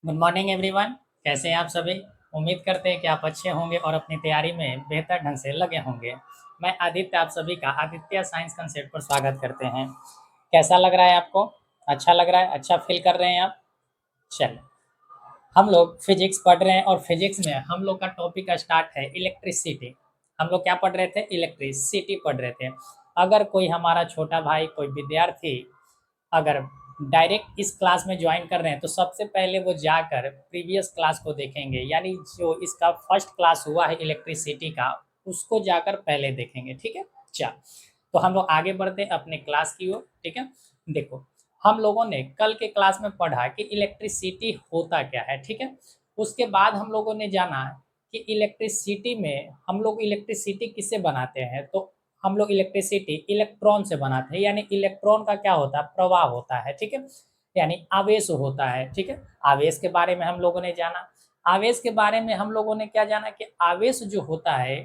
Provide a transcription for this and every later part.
Good morning everyone. कैसे हैं आप सभी? उम्मीद करते हैं कि आप अच्छे होंगे और अपनी तैयारी में बेहतर ढंग से लगे होंगे। मैं आदित्य आप सभी का आदित्य साइंस कंसेप्ट पर स्वागत करते हैं। कैसा लग रहा है आपको? अच्छा लग रहा है? अच्छा फील कर रहे हैं आप? चलिए, हम लोग फिजिक्स पढ़ रहे हैं और फिजिक्स में हम लोग का टॉपिक स्टार्ट है इलेक्ट्रिसिटी। हम लोग क्या पढ़ रहे थे? इलेक्ट्रिसिटी पढ़ रहे थे। अगर कोई हमारा छोटा भाई, कोई विद्यार्थी अगर डायरेक्ट इस क्लास में ज्वाइन कर रहे हैं तो सबसे पहले वो जाकर प्रीवियस क्लास को देखेंगे, यानी जो इसका फर्स्ट क्लास हुआ है इलेक्ट्रिसिटी का, उसको जाकर पहले देखेंगे। ठीक है? चल, तो हम लोग आगे बढ़ते हैं अपने क्लास की ओर। ठीक है, देखो, हम लोगों ने कल के क्लास में पढ़ा कि इलेक्ट्रिसिटी होता क्या है। ठीक है, उसके बाद हम लोगों ने जाना कि इलेक्ट्रिसिटी में हम लोग इलेक्ट्रिसिटी किससे बनाते हैं। तो हम लोग इलेक्ट्रिसिटी इलेक्ट्रॉन से बनाते हैं, यानी इलेक्ट्रॉन का क्या होता है? प्रवाह होता है। ठीक है, यानी आवेश होता है। ठीक है, आवेश के बारे में हम लोगों ने जाना। आवेश के बारे में हम लोगों ने क्या जाना कि आवेश जो होता है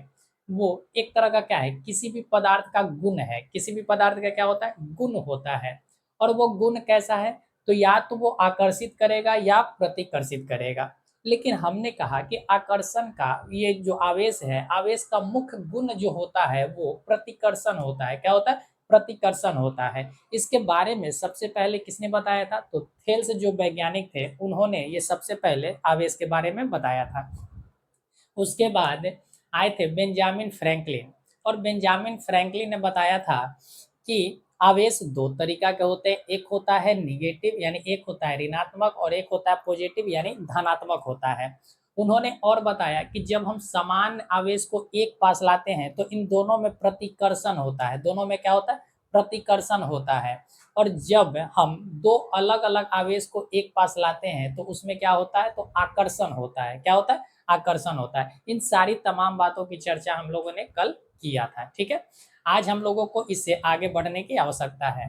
वो एक तरह का क्या है? किसी भी पदार्थ का गुण है। किसी भी पदार्थ का क्या होता है? गुण होता है। और वो गुण कैसा है? तो या तो वो आकर्षित करेगा या प्रतिकर्षित करेगा। लेकिन हमने कहा कि आकर्षण का ये जो आवेश है, आवेश का मुख्य गुण जो होता है वो प्रतिकर्षण होता है। क्या होता है? प्रतिकर्षण होता है। इसके बारे में सबसे पहले किसने बताया था? तो थेल्स जो वैज्ञानिक थे उन्होंने ये सबसे पहले आवेश के बारे में बताया था। उसके बाद आए थे बेंजामिन फ्रैंकलिन, और बेंजामिन फ्रैंकलिन ने बताया था कि आवेश दो तरीका के होते हैं। एक होता है निगेटिव, यानी एक होता है ऋणात्मक, और एक होता है पॉजिटिव यानी धनात्मक होता है। उन्होंने और बताया कि जब हम समान आवेश को एक पास लाते हैं तो इन दोनों में प्रतिकर्षण होता है। दोनों में क्या होता है? प्रतिकर्षण होता है। और जब हम दो अलग अलग आवेश को एक पास लाते हैं तो उसमें क्या होता है? तो आकर्षण होता है। क्या होता है? आकर्षण होता है। इन सारी तमाम बातों की चर्चा हम लोगों ने कल किया था। ठीक है, आज हम लोगों को इससे आगे बढ़ने की आवश्यकता है।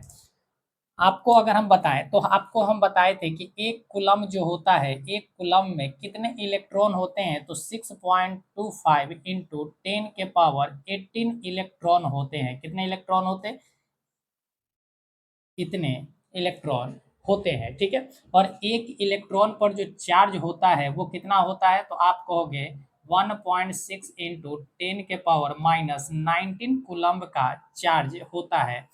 आपको अगर हम बताएं तो आपको हम बताए थे कि एक कूलम जो होता है, एक कूलम में कितने इलेक्ट्रॉन होते हैं? तो 6.25 इंटू 10 के पावर 18 इलेक्ट्रॉन होते हैं। कितने इलेक्ट्रॉन होते हैं? इतने इलेक्ट्रॉन होते हैं। ठीक है, और एक इलेक्ट्रॉन पर जो चार्ज होता है वो कितना होता है? तो आप कहोगे 1.6 इंटू 10 के पावर-19 कूलम्ब का चार्ज होता है।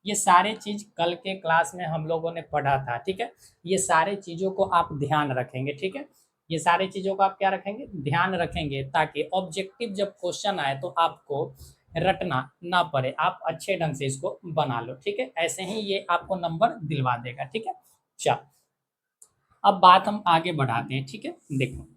ये सारे चीज कल के क्लास में हम लोगों ने पढ़ा था। ठीक है, ये सारे चीजों को आप ध्यान रखेंगे। ठीक है, ये सारे चीजों को आप क्या रखेंगे? ध्यान रखेंगे, ताकि ऑब्जेक्टिव जब क्वेश्चन आए तो आपको रटना ना पड़े, आप अच्छे ढंग से इसको बना लो। ठीक है, ऐसे ही ये आपको नंबर दिलवा देगा। ठीक है, चल, अब बात हम आगे बढ़ाते हैं। ठीक है, देखो,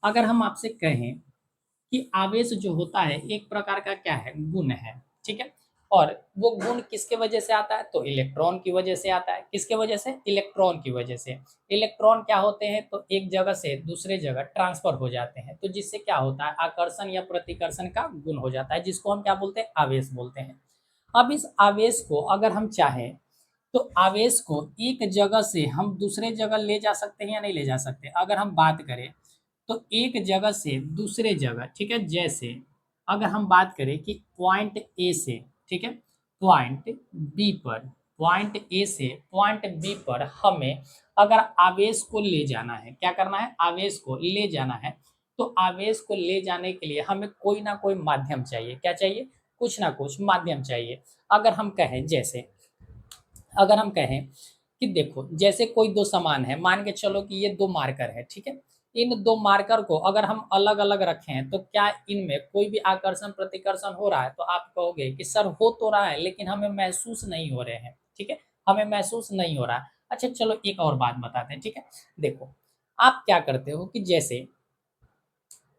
अगर हम आपसे कहें कि आवेश जो होता है एक प्रकार का क्या है? गुण है। ठीक है, और वो गुण किसके वजह से आता है? तो इलेक्ट्रॉन की वजह से आता है। किसके वजह से? इलेक्ट्रॉन की वजह से। इलेक्ट्रॉन क्या होते हैं? तो एक जगह से दूसरे जगह ट्रांसफर हो जाते हैं, तो जिससे क्या होता है? आकर्षण या प्रतिकर्षण का गुण हो जाता है, जिसको हम क्या बोलते हैं? आवेश बोलते हैं। अब इस आवेश को अगर हम चाहें तो आवेश को एक जगह से हम दूसरे जगह ले जा सकते हैं या नहीं ले जा सकते? अगर हम बात करें तो एक जगह से दूसरे जगह, ठीक है, जैसे अगर हम बात करें कि पॉइंट ए से, ठीक है, पॉइंट बी पर, पॉइंट ए से पॉइंट बी पर हमें अगर आवेश को ले जाना है, क्या करना है? आवेश को ले जाना है। तो आवेश को ले जाने के लिए हमें कोई ना कोई माध्यम चाहिए। क्या चाहिए? कुछ ना कुछ माध्यम चाहिए। अगर हम कहें जैसे, अगर हम कहें कि देखो, जैसे कोई दो सामान है, मान के चलो कि ये दो मार्कर है। ठीक है, इन दो मार्कर को अगर हम अलग अलग रखें तो क्या इनमें कोई भी आकर्षण प्रतिकर्षण हो रहा है? तो आप कहोगे कि सर हो तो रहा है लेकिन हमें महसूस नहीं हो रहे हैं। ठीक है, हमें महसूस नहीं हो रहा है। अच्छा चलो एक और बात बताते हैं। ठीक है, देखो, आप क्या करते हो कि जैसे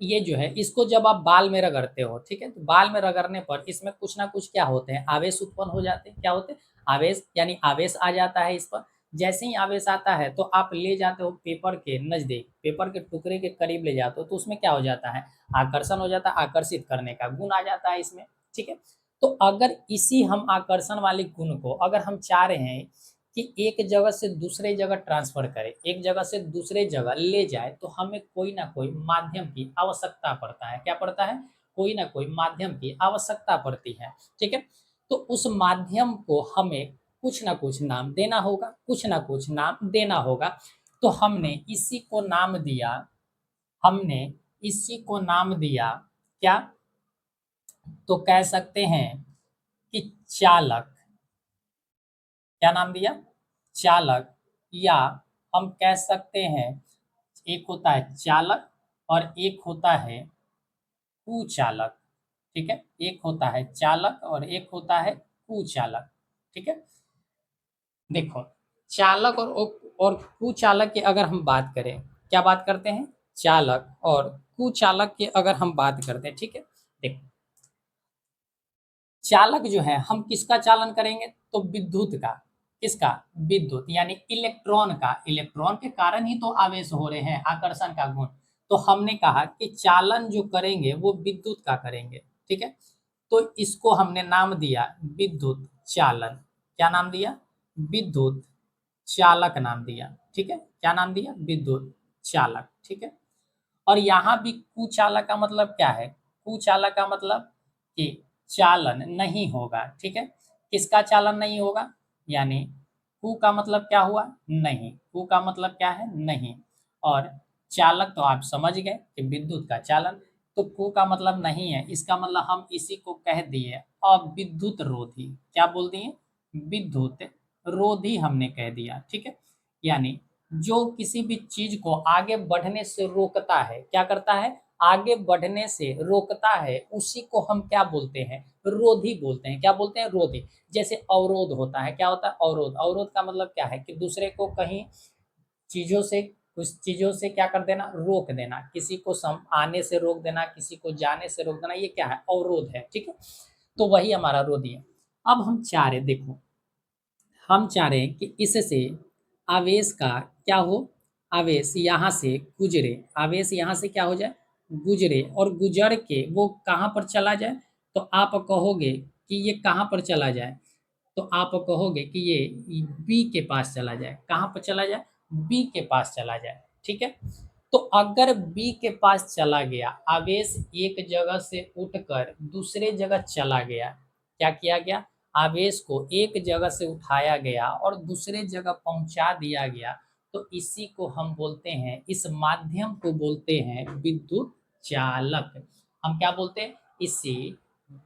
ये जो है इसको जब आप बाल में रगड़ते हो, ठीक है, तो बाल में रगड़ने पर इसमें कुछ ना कुछ क्या होते हैं? आवेश उत्पन्न हो जाते हैं। क्या होते हैं? आवेश, यानी आवेश आ जाता है इस पर। जैसे ही आवेश आता है तो आप ले जाते हो पेपर के नज़दीक, पेपर के टुकड़े के करीब ले जाते हो, तो उसमें क्या हो जाता है? आकर्षण हो जाता है, आकर्षित करने का गुण आ जाता है इसमें। ठीक है, तो अगर इसी हम आकर्षण वाले गुण को अगर हम चाह रहे हैं कि एक जगह से दूसरे जगह ट्रांसफ़र करे, एक जगह से दूसरे जगह ले जाए, तो हमें कोई ना कोई माध्यम की आवश्यकता पड़ता है। क्या पड़ता है? कोई ना कोई माध्यम की आवश्यकता पड़ती है। ठीक है? तो उस माध्यम को हमें कुछ ना कुछ नाम देना होगा, कुछ ना कुछ नाम देना होगा। तो हमने इसी को नाम दिया क्या? तो कह सकते हैं कि चालक। क्या नाम दिया? चालक। या हम कह सकते हैं एक होता है चालक और एक होता है कुचालक। ठीक है, एक होता है चालक और एक होता है कुचालक। ठीक है, देखो, चालक और कुचालक की अगर हम बात करें, क्या बात करते हैं? चालक और कुचालक की अगर हम बात करते हैं, ठीक है। देखो, चालक जो है हम किसका चालन करेंगे? तो विद्युत का। किसका? विद्युत, यानी इलेक्ट्रॉन का। इलेक्ट्रॉन के कारण ही तो आवेश हो रहे हैं, आकर्षण का गुण। तो हमने कहा कि चालन जो करेंगे वो विद्युत का करेंगे। ठीक है, तो इसको हमने नाम दिया विद्युत चालन। क्या नाम दिया? विद्युत चालक नाम दिया। ठीक है, क्या नाम दिया? विद्युत चालक। ठीक है, और यहाँ भी कुचालक का मतलब क्या है? कुचालक का मतलब कि चालन नहीं होगा। ठीक है, किसका चालन नहीं होगा? यानी कु का मतलब क्या हुआ? नहीं। कु का मतलब क्या है? नहीं। और चालक तो आप समझ गए कि विद्युत का चालन। तो कु का मतलब नहीं है, इसका मतलब हम इसी को कह दिए अविद्युत रोधी। क्या बोल दिए? विद्युत रोधी हमने कह दिया। ठीक है, यानी जो किसी भी चीज को आगे बढ़ने से रोकता है, क्या करता है? आगे बढ़ने से रोकता है, उसी को हम क्या बोलते हैं? रोधी बोलते हैं। क्या बोलते हैं? रोधी। जैसे अवरोध होता है। क्या होता है? अवरोध। अवरोध का मतलब क्या है? कि दूसरे को कहीं चीजों से, कुछ चीजों से क्या कर देना? रोक देना। किसी को आने से रोक देना, किसी को जाने से रोक देना, ये क्या है? अवरोध है। ठीक है, तो वही हमारा रोधी है। अब हम चाह रहे, देखो, हम चाह रहे हैं कि इससे आवेश का क्या हो? आवेश यहाँ से गुजरे। आवेश यहाँ से क्या हो जाए? गुजरे, और गुजर के वो कहाँ पर चला जाए? तो आप कहोगे कि ये कहाँ पर चला जाए? तो आप कहोगे कि ये बी के पास चला जाए। कहाँ पर चला जाए? बी के पास चला जाए। ठीक है, तो अगर बी के पास चला गया, आवेश एक जगह से उठकर दूसरे जगह चला गया। क्या किया गया? आवेश को एक जगह से उठाया गया और दूसरे जगह पहुंचा दिया गया। तो इसी को हम बोलते हैं, इस माध्यम को बोलते हैं विद्युत चालक। हम क्या बोलते हैं? इसी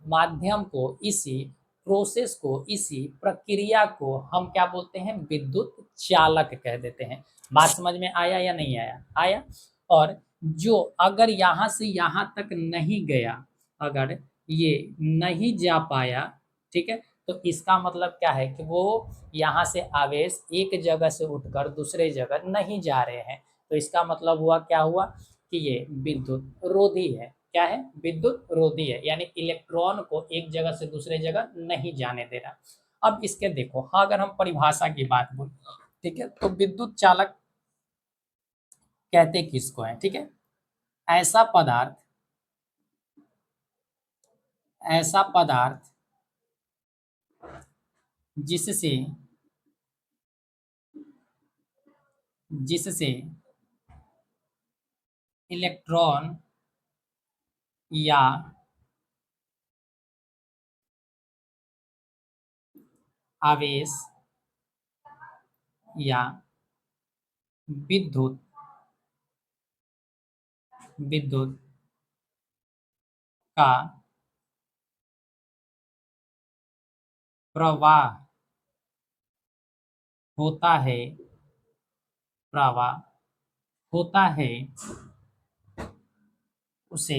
माध्यम को, इसी प्रोसेस को, इसी प्रक्रिया को हम क्या बोलते हैं? विद्युत चालक कह देते हैं। बात समझ में आया या नहीं आया? आया। और जो अगर यहाँ से यहाँ तक नहीं गया, अगर ये नहीं जा पाया, ठीक है, तो इसका मतलब क्या है? कि वो यहाँ से आवेश एक जगह से उठकर दूसरे जगह नहीं जा रहे हैं। तो इसका मतलब हुआ, क्या हुआ? कि ये विद्युत रोधी है। क्या है? विद्युत रोधी है, यानी इलेक्ट्रॉन को एक जगह से दूसरे जगह नहीं जाने दे रहा। अब इसके देखो, हाँ, अगर हम परिभाषा की बात बोल, ठीक है, तो विद्युत चालक कहते किसको है? ठीक है, ऐसा पदार्थ, ऐसा पदार्थ जिससे जिससे इलेक्ट्रॉन या आवेश या विद्युत विद्युत का प्रवाह होता है, प्रवाह होता है, उसे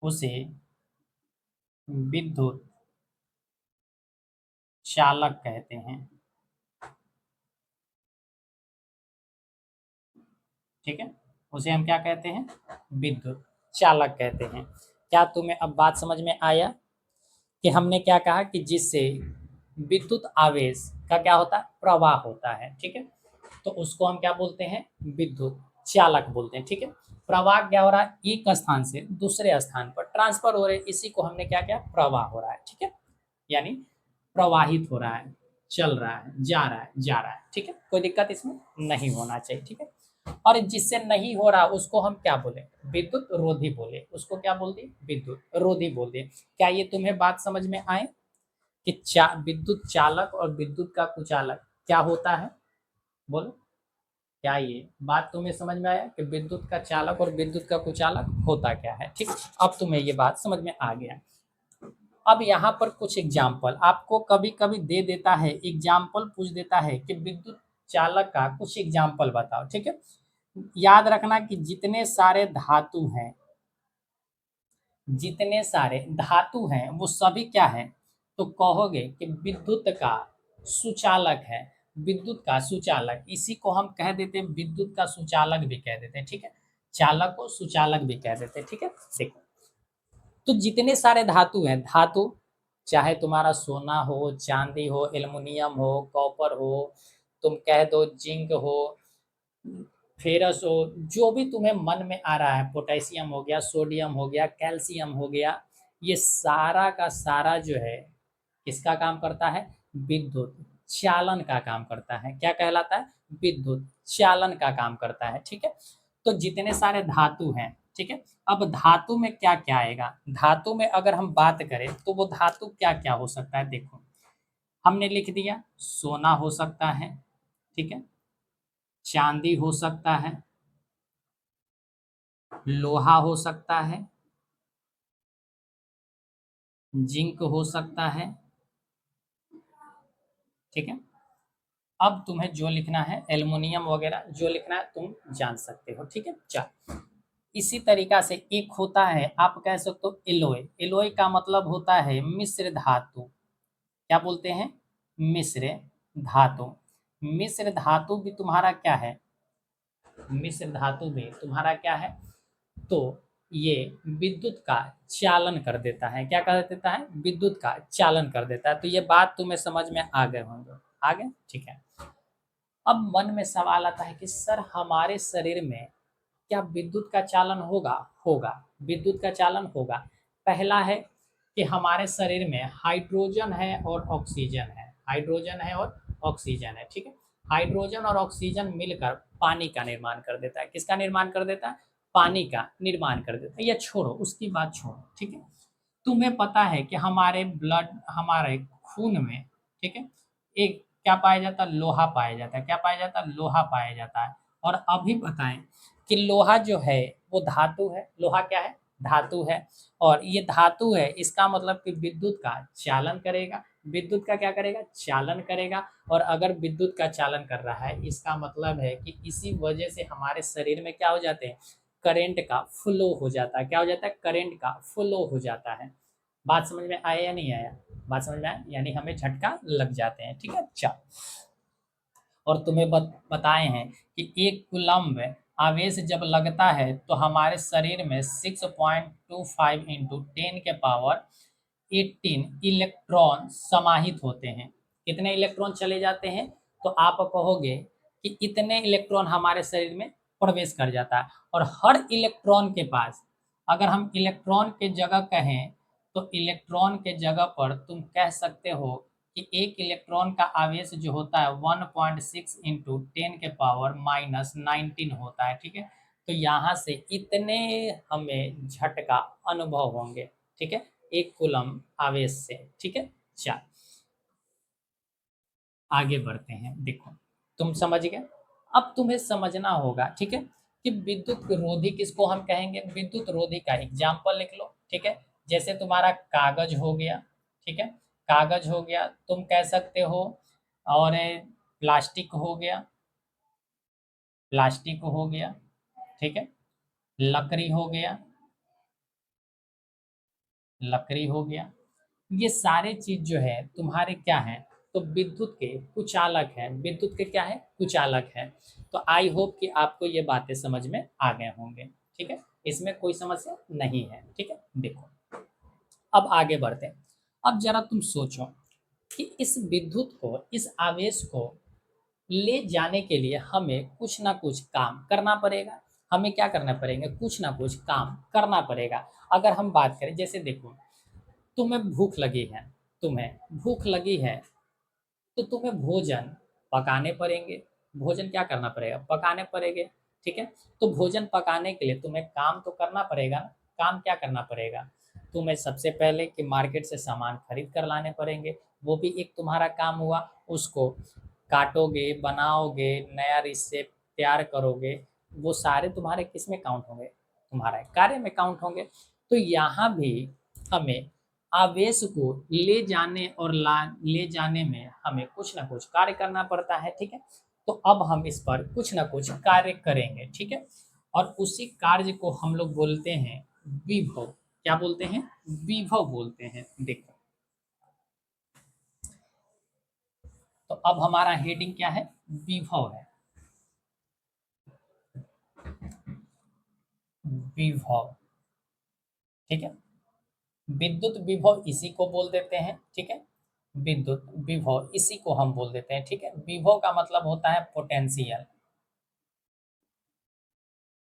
उसे विद्युत चालक कहते हैं। ठीक है, उसे हम क्या कहते हैं? विद्युत चालक कहते हैं। क्या तुम्हें अब बात समझ में आया कि हमने क्या कहा? कि जिससे विद्युत आवेश का क्या होता है? प्रवाह होता है। ठीक है, तो उसको हम क्या बोलते हैं? विद्युत चालक बोलते हैं। ठीक है, प्रवाह क्या हो रहा है? एक स्थान से दूसरे स्थान पर ट्रांसफर हो रहे हैं, इसी को हमने क्या किया? प्रवाह हो रहा है। ठीक है, यानी प्रवाहित हो रहा है, चल रहा है, जा रहा है, जा रहा है। ठीक है, कोई दिक्कत इसमें नहीं होना चाहिए। ठीक है, और जिससे नहीं हो रहा उसको हम क्या बोले? विद्युत रोधी बोले। उसको क्या बोल दिए? विद्युत रोधी बोल दिए। क्या ये तुम्हें बात समझ में आए कि विद्युत चालक और विद्युत का कुचालक क्या होता है? बोलो, क्या ये बात तुम्हें समझ में आया कि विद्युत का चालक और विद्युत का कुचालक होता क्या है? ठीक, अब तुम्हें ये बात समझ में आ गया। अब यहाँ पर कुछ एग्जाम्पल आपको कभी कभी दे देता है, एग्जाम्पल पूछ देता है कि विद्युत चालक का कुछ एग्जाम्पल बताओ। ठीक है, याद रखना कि जितने सारे धातु हैं, जितने सारे धातु हैं वो सभी क्या है, तो कहोगे कि विद्युत का सुचालक है। विद्युत का सुचालक, इसी को हम कह देते हैं, विद्युत का सुचालक भी कह देते हैं। ठीक है, चालक को सुचालक भी कह देते हैं। ठीक है, देखो, तो जितने सारे धातु हैं, धातु चाहे तुम्हारा सोना हो, चांदी हो, एल्युमिनियम हो, कॉपर हो, तुम कह दो जिंक हो, फेरस हो, जो भी तुम्हें मन में आ रहा है, पोटेशियम हो गया, सोडियम हो गया, कैल्शियम हो गया, ये सारा का सारा जो है किसका काम करता है? विद्युत चालन का काम करता है। क्या कहलाता है? विद्युत चालन का काम करता है। ठीक है, तो जितने सारे धातु हैं, ठीक है, अब धातु में क्या क्या आएगा? धातु में अगर हम बात करें तो वो धातु क्या क्या हो सकता है? देखो, हमने लिख दिया सोना हो सकता है, ठीक है, चांदी हो सकता है, लोहा हो सकता है, जिंक हो सकता है। ठीक है, अब तुम्हें जो लिखना है, एल्युमिनियम वगैरह जो लिखना है तुम जान सकते हो। ठीक है, चल, इसी तरीका से एक होता है, आप कह सकते हो एलोय। एलोय का मतलब होता है मिश्र धातु। क्या बोलते हैं? मिश्र धातु। मिश्र धातु भी तुम्हारा क्या है? मिश्र धातु भी तुम्हारा क्या है? तो ये विद्युत का चालन कर देता है। क्या कर देता है? विद्युत का चालन कर देता है। तो ये बात तुम्हें समझ में आ गए होंगे। आ गए? ठीक है, अब मन में सवाल आता है कि सर हमारे शरीर में क्या विद्युत का चालन होगा? होगा, विद्युत का चालन होगा। पहला है कि हमारे शरीर में हाइड्रोजन है और ऑक्सीजन है। हाइड्रोजन है और ऑक्सीजन है। ठीक है, हाइड्रोजन और ऑक्सीजन मिलकर पानी का निर्माण कर देता है। किसका निर्माण कर देता है? पानी का निर्माण कर देता है। ये छोड़ो, उसकी बात छोड़ो। ठीक है, तुम्हें पता है कि हमारे ब्लड, हमारे खून में, ठीक है, एक क्या पाया जाता है? लोहा पाया जाता है। क्या पाया जाता है? लोहा पाया जाता है। और अभी बताएं कि लोहा जो है वो धातु है। लोहा क्या है? धातु है। और ये धातु है, इसका मतलब कि विद्युत का चालन करेगा। विद्युत का क्या करेगा? चालन करेगा। और अगर विद्युत का चालन कर रहा है, इसका मतलब है कि इसी वजह से हमारे शरीर में क्या हो जाते हैं? करंट का फ्लो हो जाता है। क्या हो जाता है? करंट का फ्लो हो जाता है। बात समझ में आया या नहीं आया? बात समझ में आया, यानी हमें झटका लग जाते हैं। ठीक है, अच्छा, और तुम्हें बताए हैं कि एक कूलम्ब आवेश जब लगता है तो हमारे शरीर में 6.25 इंटू 10 के पावर 18 इलेक्ट्रॉन समाहित होते हैं। कितने इलेक्ट्रॉन चले जाते हैं? तो आप कहोगे कि इतने इलेक्ट्रॉन हमारे शरीर में प्रवेश कर जाता है। और हर इलेक्ट्रॉन के पास, अगर हम इलेक्ट्रॉन के जगह कहें, तो इलेक्ट्रॉन के जगह पर तुम कह सकते हो कि एक इलेक्ट्रॉन का आवेश जो होता है 1.6 इंटू 10 के पावर -19 होता है। ठीक है, तो यहाँ से इतने हमें झटका अनुभव होंगे। ठीक है, एक कूलम आवेश से। ठीक है, चल आगे बढ़ते हैं। देखो, तुम समझ गए। अब तुम्हें समझना होगा, ठीक है, कि विद्युत रोधी किसको हम कहेंगे? विद्युत रोधी का एग्जाम्पल लिख लो। ठीक है, जैसे तुम्हारा कागज हो गया, ठीक है, कागज हो गया, तुम कह सकते हो, और प्लास्टिक हो गया, प्लास्टिक हो गया, ठीक है, लकड़ी हो गया, लकड़ी हो गया। ये सारे चीज जो है तुम्हारे क्या है? तो विद्युत के कुचालक है। विद्युत के क्या है? कुचालक है। तो आई होप कि आपको ये बातें समझ में आ गए होंगे। ठीक है, इसमें कोई समस्या नहीं है। ठीक है, देखो, अब आगे बढ़ते हैं। अब जरा तुम सोचो कि इस विद्युत को, इस आवेश को ले जाने के लिए हमें कुछ ना कुछ काम करना पड़ेगा। हमें क्या करना पड़ेगा? कुछ ना कुछ काम करना पड़ेगा। अगर हम बात करें, जैसे देखो, तुम्हें भूख लगी है, तुम्हें भूख लगी है, तो तुम्हें भोजन पकाने पड़ेंगे। भोजन क्या करना पड़ेगा? पकाने पड़ेंगे। ठीक है, तो भोजन पकाने के लिए तुम्हें काम तो करना पड़ेगा ना। काम क्या करना पड़ेगा? तुम्हें सबसे पहले कि मार्केट से सामान खरीद कर लाने पड़ेंगे। वो भी एक तुम्हारा काम हुआ। उसको काटोगे, बनाओगे, नया रिसेप तैयार करोगे, वो सारे तुम्हारे किस में काउंट होंगे? तुम्हारे कार्य में काउंट होंगे। तो यहाँ भी हमें आवेश को ले जाने और ले जाने में हमें कुछ ना कुछ कार्य करना पड़ता है, ठीक है। तो अब हम इस पर कुछ ना कुछ कार्य करेंगे, ठीक है। और उसी कार्य को हम लोग बोलते हैं विभव। क्या बोलते हैं? विभव बोलते हैं। देखो, तो अब हमारा हेडिंग क्या है? विभव है। विभव, ठीक है। विद्युत विभव इसी को बोल देते हैं, ठीक है। विद्युत विभव इसी को हम बोल देते हैं, ठीक है। विभव का मतलब होता है पोटेंशियल।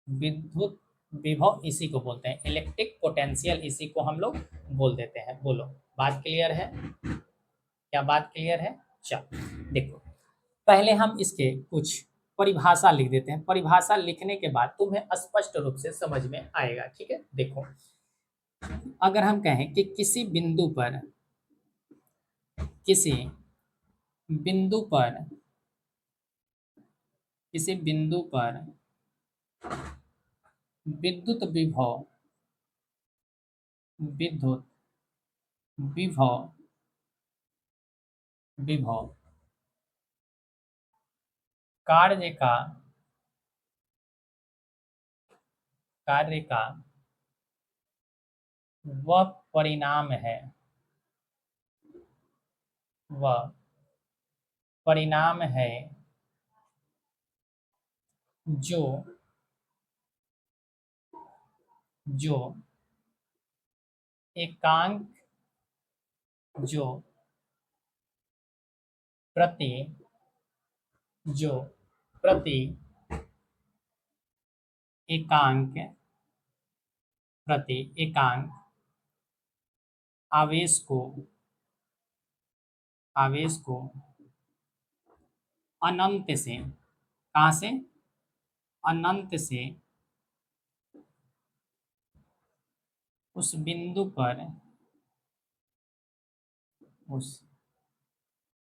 विद्युत विभव इसी को बोलते हैं, इलेक्ट्रिक पोटेंशियल इसी को हम लोग बोल देते हैं। बोलो, बात क्लियर है? क्या बात क्लियर है? चलो देखो, पहले हम इसके कुछ परिभाषा लिख देते हैं। परिभाषा लिखने के बाद तुम्हें स्पष्ट रूप से समझ में आएगा, ठीक है। देखो, अगर हम कहें कि किसी बिंदु पर किसी बिंदु पर विद्युत विभव विद्युत विभव विभव कार्य का कार्य का वह परिणाम है, वह परिणाम है जो जो एकांक जो प्रति जो प्रति एकांक प्रति एकांक आवेश को अनंत से, कहाँ से? अनंत से उस बिंदु पर उस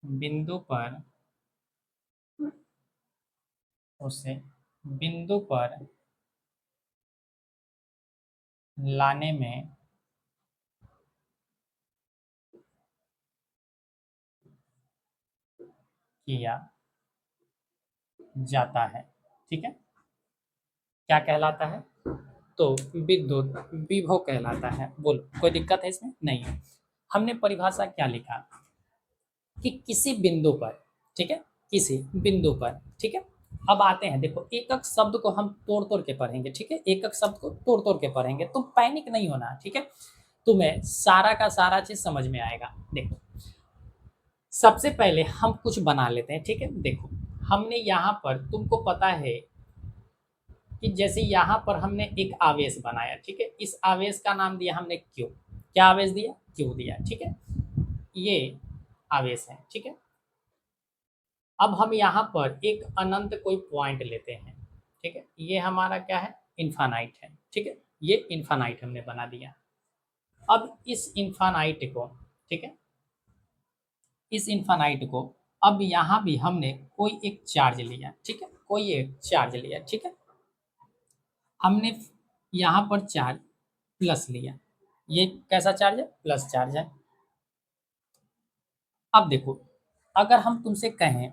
बिंदु पर उस बिंदु पर लाने में किया जाता है, ठीक है। क्या कहलाता है? तो विद्युत विभव कहलाता है। बोलो, कोई दिक्कत है इसमें? नहीं है। हमने परिभाषा क्या लिखा कि किसी बिंदु पर, ठीक है, किसी बिंदु पर, ठीक है। अब आते हैं, देखो, एक एक शब्द को हम तोड़ तोड़ के पढ़ेंगे, ठीक है। एक एक शब्द को तोड़ तोड़ के पढ़ेंगे, तुम पैनिक नहीं होना, ठीक है। तुम्हें सारा का सारा चीज समझ में आएगा। देखो, सबसे पहले हम कुछ बना लेते हैं, ठीक है। देखो, हमने यहाँ पर, तुमको पता है कि जैसे यहाँ पर हमने एक आवेश बनाया, ठीक है। इस आवेश का नाम दिया हमने क्यू। क्या आवेश दिया? क्यू दिया, ठीक है। ये आवेश है, ठीक है। अब हम यहाँ पर एक अनंत कोई पॉइंट लेते हैं, ठीक है। ये हमारा क्या है? इन्फानाइट है, ठीक है। ये इन्फानाइट हमने बना दिया। अब इस इन्फानाइट को, ठीक है, इस इन्फानाइट को अब यहाँ भी हमने कोई एक चार्ज लिया, ठीक है, कोई एक चार्ज लिया, ठीक है। हमने यहाँ पर चार्ज प्लस लिया। ये कैसा चार्ज है? प्लस चार्ज है। अब देखो, अगर हम तुमसे कहें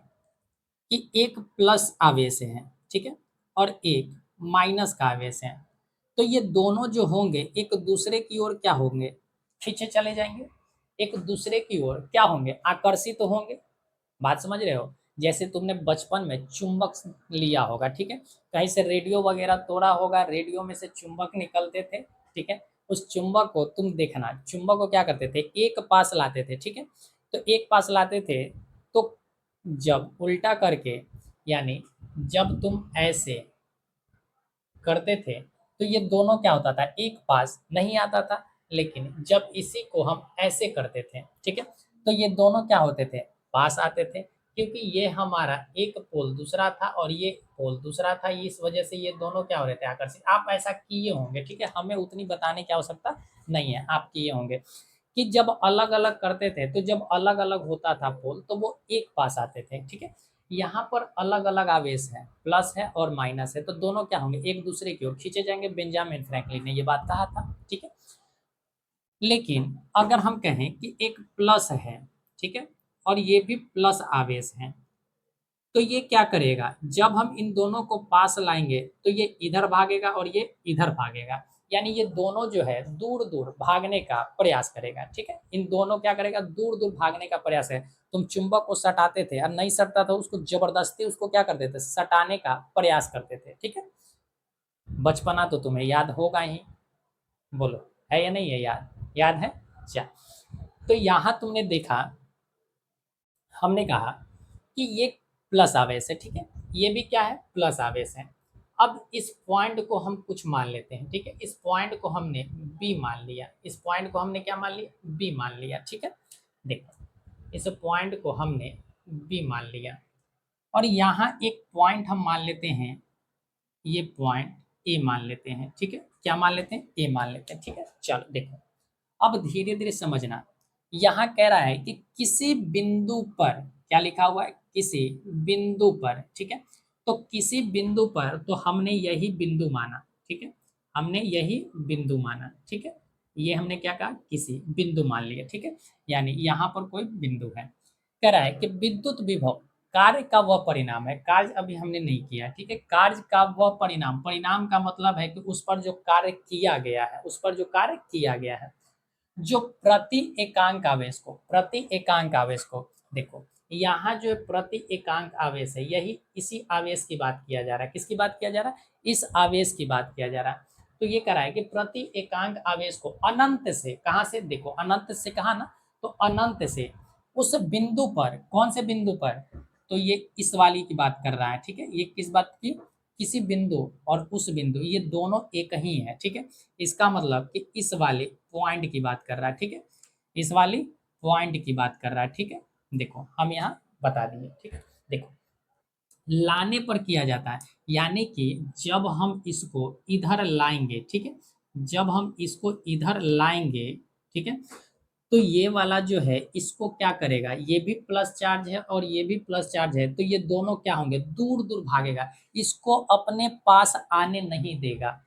कि एक प्लस आवेश है, ठीक है, और एक माइनस का आवेश है, तो ये दोनों जो होंगे एक दूसरे की ओर क्या होंगे? पीछे चले जाएंगे। एक दूसरे की ओर क्या होंगे? आकर्षित तो होंगे। बात समझ रहे हो? जैसे तुमने बचपन में चुंबक लिया होगा, ठीक है, कहीं से रेडियो वगैरह तोड़ा होगा, रेडियो में से चुंबक निकलते थे, ठीक है। उस चुंबक को तुम देखना, चुंबक को क्या करते थे? एक पास लाते थे, ठीक है। तो एक पास लाते थे, तो जब उल्टा करके, यानी जब तुम ऐसे करते थे, तो ये दोनों क्या होता था? एक पास नहीं आता था। लेकिन जब इसी को हम ऐसे करते थे, ठीक है, तो ये दोनों क्या होते थे? पास आते थे, क्योंकि ये हमारा एक पोल दूसरा था और ये पोल दूसरा था। इस वजह से ये दोनों क्या हो रहे थे? आकर्षित। आप ऐसा किए होंगे, ठीक है, हमें उतनी बताने की आवश्यकता नहीं है, आप किए होंगे। कि जब अलग अलग करते थे तो जब अलग अलग होता था पोल तो वो एक पास आते थे, ठीक है। यहाँ पर अलग अलग आवेश है, प्लस है और माइनस है, तो दोनों क्या होंगे, एक दूसरे की ओर खींचे जाएंगे। बेंजामिन फ्रैंकलिन ने ये बात कहा था, ठीक है। लेकिन अगर हम कहें कि एक प्लस है, ठीक है, और ये भी प्लस आवेश है, तो ये क्या करेगा, जब हम इन दोनों को पास लाएंगे तो ये इधर भागेगा और ये इधर भागेगा, यानी ये दोनों जो है दूर दूर भागने का प्रयास करेगा, ठीक है। इन दोनों क्या करेगा, दूर दूर भागने का प्रयास है। तुम चुंबक को सटाते थे और नहीं सटता था उसको जबरदस्ती उसको क्या करते थे, सटाने का प्रयास करते थे, ठीक है। बचपना तो तुम्हें याद होगा ही, बोलो है या नहीं है, याद याद है। अच्छा, तो यहाँ तुमने देखा, हमने कहा कि ये प्लस आवेश है, ठीक है, ये भी क्या है, प्लस आवेश है। अब इस पॉइंट को हम कुछ मान लेते हैं, ठीक है, इस पॉइंट को हमने बी मान लिया, इस पॉइंट को हमने क्या मान लिया, बी मान लिया, ठीक है। देखो, इस पॉइंट को हमने बी मान लिया, और यहाँ एक पॉइंट हम मान लेते हैं, ये पॉइंट ए मान लेते हैं, ठीक है। क्या मान लेते हैं, ए मान लेते हैं, ठीक है। चलो देखो, अब धीरे धीरे समझना। यहाँ कह रहा है कि किसी बिंदु पर, क्या लिखा हुआ है, किसी बिंदु पर, ठीक है। तो किसी बिंदु पर तो हमने यही बिंदु माना, ठीक है, हमने यही बिंदु माना, ठीक है। ये हमने क्या कहा, किसी बिंदु मान लिया, ठीक है, यानी यहाँ पर कोई बिंदु है। कह रहा है कि विद्युत विभव कार्य का वह परिणाम है, कार्य अभी हमने नहीं किया, ठीक है, कार्य का वह परिणाम, परिणाम का मतलब है कि उस पर जो कार्य किया गया है, उस पर जो कार्य किया गया है, जो प्रति एकांक आवेश को, प्रति एकांक आवेश को, देखो यहाँ जो प्रति एकांक आवेश है, यही इसी आवेश की बात किया जा रहा है, किसकी बात किया जा रहा है, इस आवेश की बात किया जा रहा है। तो ये कह रहा है कि प्रति एकांक आवेश को अनंत से, कहाँ से, देखो अनंत से कहा ना, तो अनंत से उस बिंदु पर, कौन से बिंदु पर, तो ये इस वाली की बात कर रहा है, ठीक है। ये किस बात की, किसी बिंदु और उस बिंदु, ये दोनों एक ही है, ठीक है। इसका मतलब कि इस वाले पॉइंट की बात कर रहा है, ठीक है, इस वाली पॉइंट की बात कर रहा है, ठीक है। देखो हम यहाँ बता दिए, ठीक है। देखो, लाने पर किया जाता है, यानी कि जब हम इसको इधर लाएंगे, ठीक है, जब हम इसको इधर लाएंगे, ठीक है, तो ये वाला जो है इसको क्या करेगा, ये भी प्लस चार्ज है और ये भी प्लस चार्ज है, तो ये दोनों क्या होंगे, दूर दूर भागेगा, इसको अपने पास आने नहीं देगा,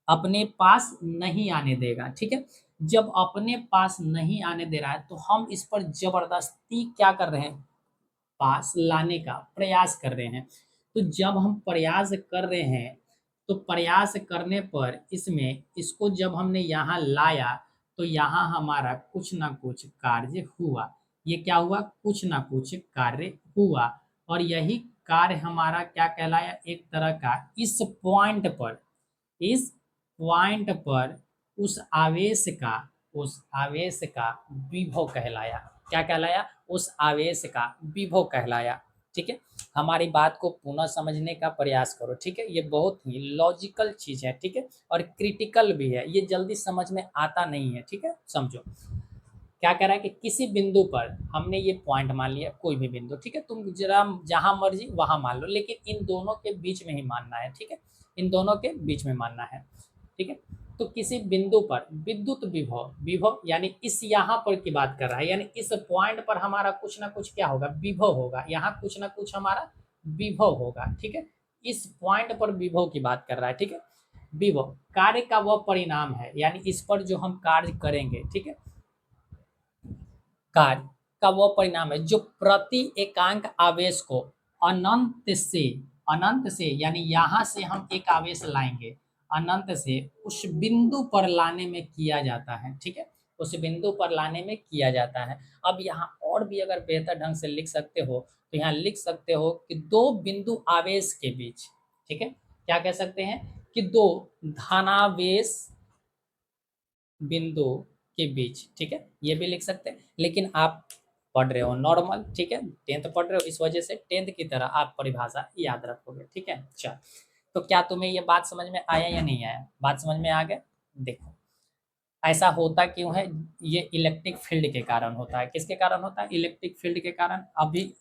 अपने पास नहीं आने देगा, ठीक है। जब अपने पास नहीं आने दे रहा है तो हम इस पर जबरदस्ती क्या कर रहे हैं, पास लाने का प्रयास कर रहे हैं। तो जब हम प्रयास कर रहे हैं, तो प्रयास करने पर इसमें इसको जब हमने यहाँ लाया तो यहाँ हमारा कुछ ना कुछ कार्य हुआ। ये क्या हुआ, कुछ ना कुछ कार्य हुआ, और यही कार्य हमारा क्या कहलाया, एक तरह का इस पॉइंट पर, इस पॉइंट पर उस आवेश का, उस आवेश का विभव कहलाया। क्या कहलाया, उस आवेश का विभव कहलाया, ठीक है। हमारी बात को पुनः समझने का प्रयास करो, ठीक है, ये बहुत ही लॉजिकल चीज है, ठीक है, और क्रिटिकल भी है, ये जल्दी समझ में आता नहीं है, ठीक है, समझो। क्या कह रहा है कि किसी बिंदु पर हमने ये पॉइंट मान लिया, कोई भी बिंदु, ठीक है, तुम जरा जहां मर्जी वहां मान लो, लेकिन इन दोनों के बीच में ही मानना है, ठीक है, इन दोनों के बीच में मानना है, ठीक है। तो किसी बिंदु पर विद्युत विभव, विभव यानी इस यहाँ पर की बात कर रहा है, यानी इस पॉइंट पर हमारा कुछ ना कुछ क्या होगा, विभव होगा, यहाँ कुछ ना कुछ हमारा विभव होगा, ठीक है। इस पॉइंट पर विभव की बात कर रहा है, ठीक है। विभव कार्य का वह परिणाम है, यानी इस पर जो हम कार्य करेंगे, ठीक है, कार्य का वो परिणाम है जो प्रति एकांक आवेश को अनंत से, अनंत से यानी यहाँ से हम एक आवेश लाएंगे, अनंत से उस बिंदु पर लाने में किया जाता है, ठीक है, उस बिंदु पर लाने में किया जाता है। अब यहाँ और भी अगर बेहतर ढंग से लिख सकते हो तो यहाँ लिख सकते हो कि दो बिंदु आवेश के बीच, ठीक है, क्या कह सकते हैं कि दो धनावेश बिंदु के बीच, ठीक है, ये भी लिख सकते हैं। लेकिन आप पढ़ रहे हो नॉर्मल, ठीक है, टेंथ पढ़ रहे हो, इस वजह से टेंथ की तरह आप परिभाषा याद रखोगे, ठीक है। चल, तो क्या तुम्हें ये बात समझ में आया या नहीं आया, बात समझ में आ गया। देखो, ऐसा होता क्यों है, ये इलेक्ट्रिक फील्ड के कारण होता है, किसके कारण होता है, इलेक्ट्रिक फील्ड के कारण। अभी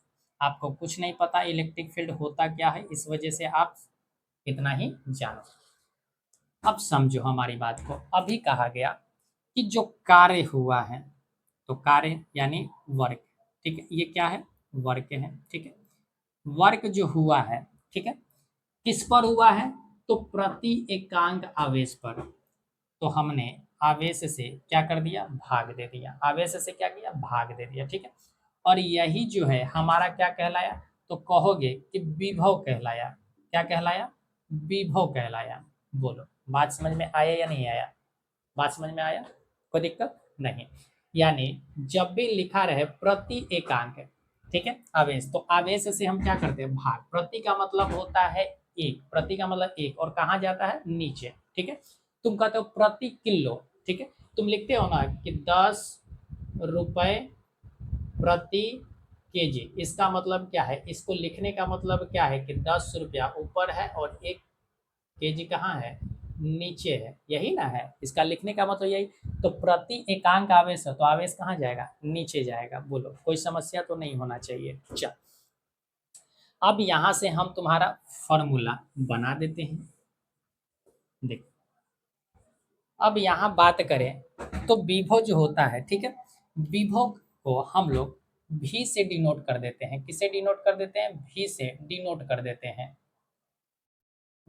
आपको कुछ नहीं पता इलेक्ट्रिक फील्ड होता क्या है, इस वजह से आप इतना ही जानो। अब समझो हमारी बात को, अभी कहा गया कि जो कार्य हुआ है, तो कार्य यानी वर्क, ठीक है, ये क्या है, वर्क है, ठीक है। वर्क जो हुआ है, ठीक है, किस पर हुआ है, तो प्रति एकांक आवेश पर। तो हमने आवेश से क्या कर दिया, भाग दे दिया, आवेश से क्या किया, भाग दे दिया, ठीक है। और यही जो है हमारा क्या कहलाया, तो कहोगे कि विभव कहलाया। क्या कहलाया, विभव कहलाया। बोलो, बात समझ में आया या नहीं आया, बात समझ में आया, कोई दिक्कत नहीं। यानी जब भी लिखा रहे प्रति एकांक, ठीक है, आवेश, तो आवेश से हम क्या करते हैं, भाग। प्रति का मतलब होता है एक, प्रति का मतलब एक, और कहाँ जाता है, नीचे, ठीक है। तुम कहते हो प्रति किलो, ठीक है, तुम लिखते हो ना कि 10 रुपए प्रति केजी, इसका मतलब क्या है, इसको लिखने का मतलब क्या है कि 10 रुपया ऊपर है और 1 केजी कहाँ है, नीचे है, यही ना है, इसका लिखने का मतलब यही। तो प्रति एकांक आवेश है, तो आवेश कहाँ जाएगा, नीचे जाएगा। बोलो, कोई समस्या तो नहीं होना चाहिए। चल, अब यहां से हम तुम्हारा फॉर्मूला बना देते हैं। देखो, अब यहाँ बात करें तो विभव जो होता है, ठीक है, विभव को हम लोग भी से डिनोट कर देते हैं। किसे डिनोट कर देते हैं, भी से डिनोट कर देते हैं।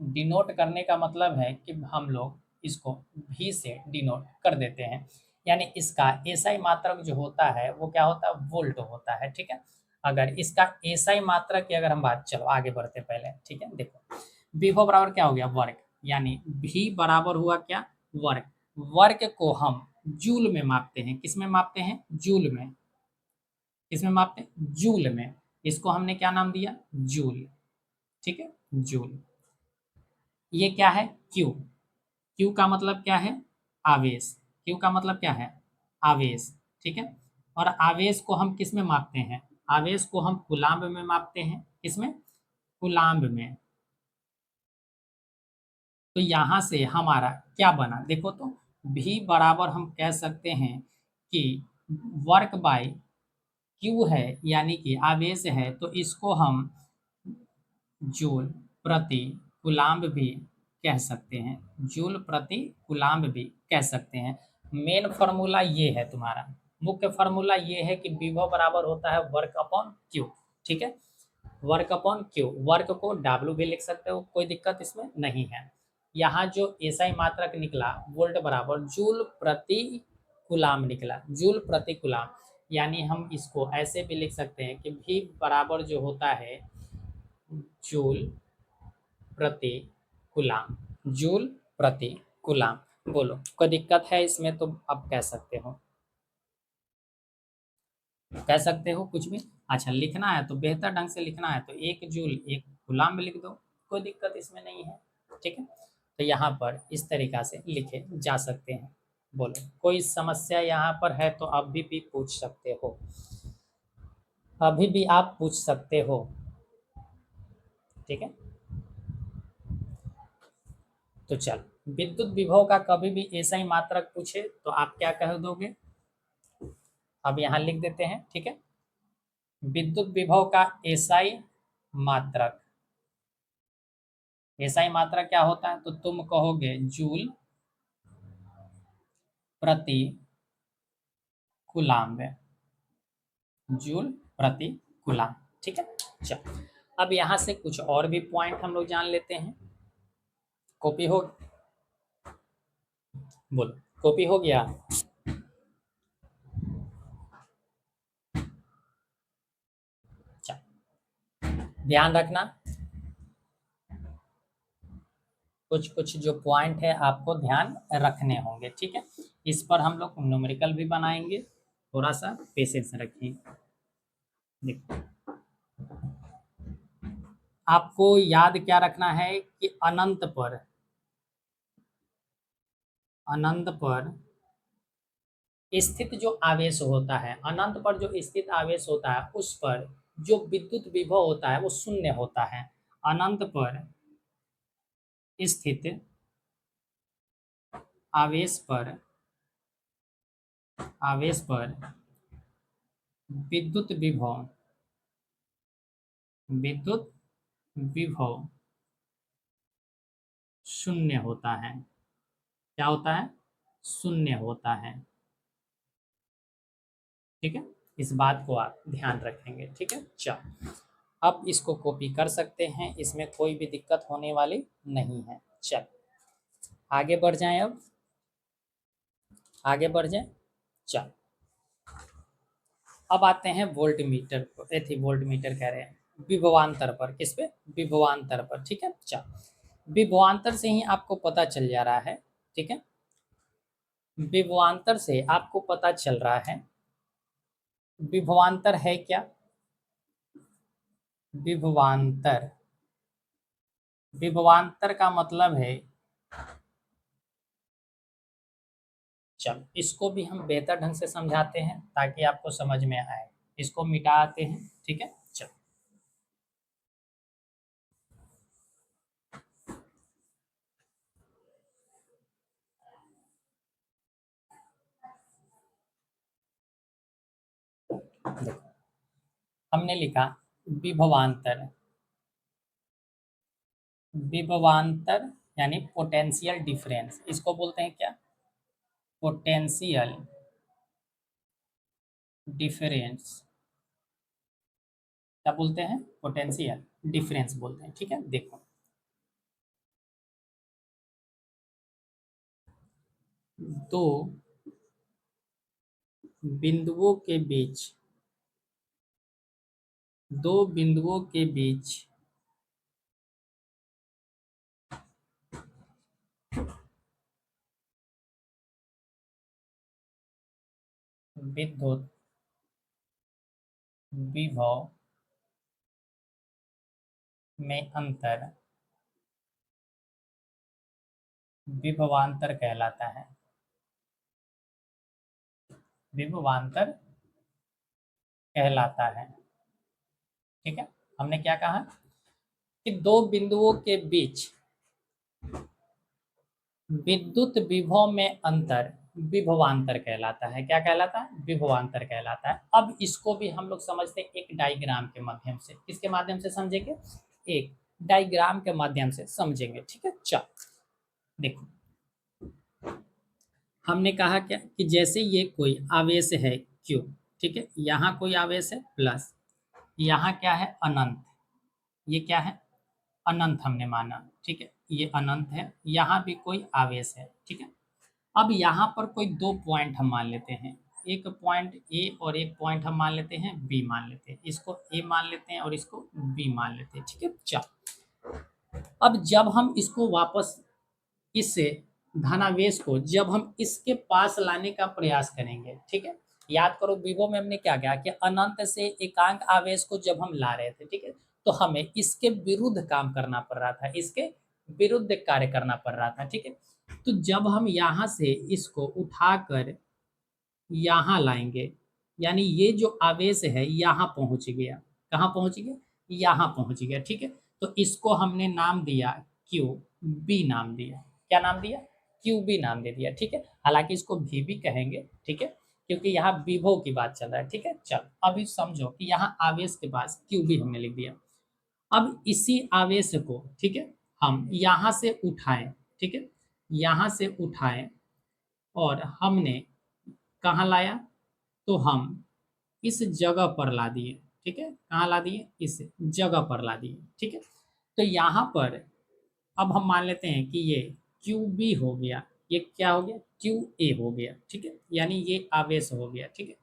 डिनोट करने का मतलब है कि हम लोग इसको भी से डिनोट कर देते हैं। यानी इसका एसआई मात्रक जो होता है वो क्या होता है, वोल्ट होता है, ठीक है। अगर इसका एसआई मात्रक की अगर हम बात, चलो आगे बढ़ते पहले, ठीक है। देखो, विभव बराबर क्या हो गया, वर्ग, यानी भी बराबर हुआ क्या, वर्ग। वर्ग को हम जूल में मापते हैं, किस में मापते हैं, जूल में। किस में मापते हैं, जूल में। इसको हमने क्या नाम दिया, जूल, ठीक है, जूल। ये क्या है, क्यू। क्यू का मतलब क्या है, आवेश। क्यू का मतलब क्या है, आवेश, ठीक है। और आवेश को हम किस में मापते हैं, आवेश को हम कूलाम्ब में मापते हैं, किसमें, कूलाम्ब में। तो यहां से हमारा क्या बना, देखो तो, भी बराबर हम कह सकते हैं कि वर्क बाय क्यू है, यानी कि आवेश है, तो इसको हम जूल प्रति कूलाम्ब भी कह सकते हैं, जूल प्रति कूलाम्ब भी कह सकते हैं। मेन फार्मूला ये है तुम्हारा, मुख्य फार्मूला ये है कि विभव बराबर होता है वर्क अपॉन क्यू, ठीक है। वर्क अपॉन क्यू, वर्क को डब्ल्यू भी लिख सकते हो, कोई दिक्कत इसमें नहीं है। यहाँ जो एसआई मात्रक निकला, वोल्ट बराबर जूल प्रति कूलाम निकला, जूल प्रति कूलाम। यानी हम इसको ऐसे भी लिख सकते हैं कि भी बराबर जो होता है जूल प्रति कूलाम, जूल प्रति कूलाम। बोलो, कोई दिक्कत है इसमें तो आप कह सकते हो, कह सकते हो कुछ भी। अच्छा, लिखना है तो बेहतर ढंग से लिखना है तो 1 जूल 1 कूलाम में लिख दो, कोई दिक्कत इसमें नहीं है, ठीक है। तो यहाँ पर इस तरीका से लिखे जा सकते हैं। बोलो, कोई समस्या यहाँ पर है तो आप भी पूछ सकते हो, अभी भी आप पूछ सकते हो, ठीक है। तो चल, विद्युत विभव का कभी भी ऐसा ही मात्रक पूछे तो आप क्या कह दोगे, अब यहाँ लिख देते हैं, ठीक है। विद्युत विभव का एसआई मात्रक, एसआई मात्रक क्या होता है, तो तुम कहोगे जूल प्रति कूलाम्ब, जूल प्रति कूलाम्ब, ठीक है। चल, अब यहाँ से कुछ और भी पॉइंट हम लोग जान लेते हैं। कॉपी हो, बोलो, कॉपी हो गया। चल, ध्यान रखना, कुछ कुछ जो पॉइंट है आपको ध्यान रखने होंगे, ठीक है। इस पर हम लोग न्यूमेरिकल भी बनाएंगे, थोड़ा सा पेशेंस रखिए। देखो, आपको याद क्या रखना है कि अनंत पर स्थित जो आवेश होता है, अनंत पर जो स्थित आवेश होता है उस पर जो विद्युत विभव होता है वो शून्य होता है। अनंत पर स्थित आवेश पर, आवेश पर विद्युत विभव, विद्युत विभव शून्य होता है। क्या होता है, शून्य होता है। ठीक है, इस बात को आप ध्यान रखेंगे। ठीक है, चलो अब इसको कॉपी कर सकते हैं, इसमें कोई भी दिक्कत होने वाली नहीं है। चल आगे बढ़ जाएं, अब आगे बढ़ जाएं। चल अब आते हैं वोल्ट मीटर पर, थी वोल्ट मीटर कह रहे हैं, विभवांतर पर। किस पे? विभवांतर पर। ठीक है, चल विभवांतर से ही आपको पता चल जा रहा है। ठीक है, विभवांतर से आपको पता चल रहा है विभवांतर है क्या। विभवांतर, विभवांतर का मतलब है, चल इसको भी हम बेहतर ढंग से समझाते हैं ताकि आपको समझ में आए। इसको मिटाते हैं। ठीक है, चल देखो, हमने लिखा विभवांतर, विभवांतर यानी पोटेंशियल डिफरेंस, इसको बोलते हैं क्या? Potential difference. क्या बोलते हैं? पोटेंशियल डिफरेंस बोलते हैं। ठीक है, देखो दो बिंदुओं के बीच, दो बिंदुओं के बीच विद्युत विभव में अंतर विभवांतर कहलाता है। विभवांतर कहलाता है। ठीक है, हमने क्या कहा कि दो बिंदुओं के बीच विद्युत विभव में अंतर विभवांतर कहलाता है। क्या कहलाता है? विभवांतर कहलाता है। अब इसको भी हम लोग समझते हैं एक डायग्राम के माध्यम से। किसके माध्यम से समझेंगे? एक डायग्राम के माध्यम से समझेंगे। ठीक है, चल देखो, हमने कहा क्या कि जैसे ये कोई आवेश है Q, ठीक है, यहाँ कोई आवेश है प्लस, यहाँ क्या है? अनंत। ये क्या है? अनंत हमने माना। ठीक है, ये अनंत है, यहाँ भी कोई आवेश है। ठीक है, अब यहाँ पर कोई दो पॉइंट हम मान लेते हैं, एक पॉइंट ए और एक पॉइंट हम मान लेते हैं बी, मान लेते हैं इसको ए मान लेते हैं और इसको बी मान लेते हैं। ठीक है, चल अब जब हम इसको वापस, इस धनावेश को जब हम इसके पास लाने का प्रयास करेंगे, ठीक है, याद करो विभव में हमने क्या किया कि अनंत से एकांक आवेश को जब हम ला रहे थे, ठीक है, तो हमें इसके विरुद्ध काम करना पड़ रहा था, इसके विरुद्ध कार्य करना पड़ रहा था। ठीक है, तो जब हम यहाँ से इसको उठाकर यहाँ लाएंगे, यानी ये जो आवेश है यहाँ पहुंच गया। कहाँ पहुंच गया? यहाँ पहुंच गया। ठीक है, तो इसको हमने नाम दिया क्यू बी नाम दिया। क्या नाम दिया? क्यू बी नाम दे दिया। ठीक है, हालांकि इसको भी कहेंगे। ठीक है, क्योंकि यहाँ विभव की बात चल रहा है। ठीक है, चल अभी समझो कि यहाँ आवेश के पास क्यू बी हमने लिख दिया। अब इसी आवेश को, ठीक है, हम यहाँ से उठाएं। ठीक है, यहाँ से उठाएं और हमने कहाँ लाया? तो हम इस जगह पर ला दिए। ठीक है, कहाँ ला दिए? इस जगह पर ला दिए। ठीक है, तो यहाँ पर अब हम मान लेते हैं कि ये क्यू बी हो गया, ये क्या हो गया? क्यू ए हो गया। ठीक है, यानी ये आवेश हो गया। ठीक है,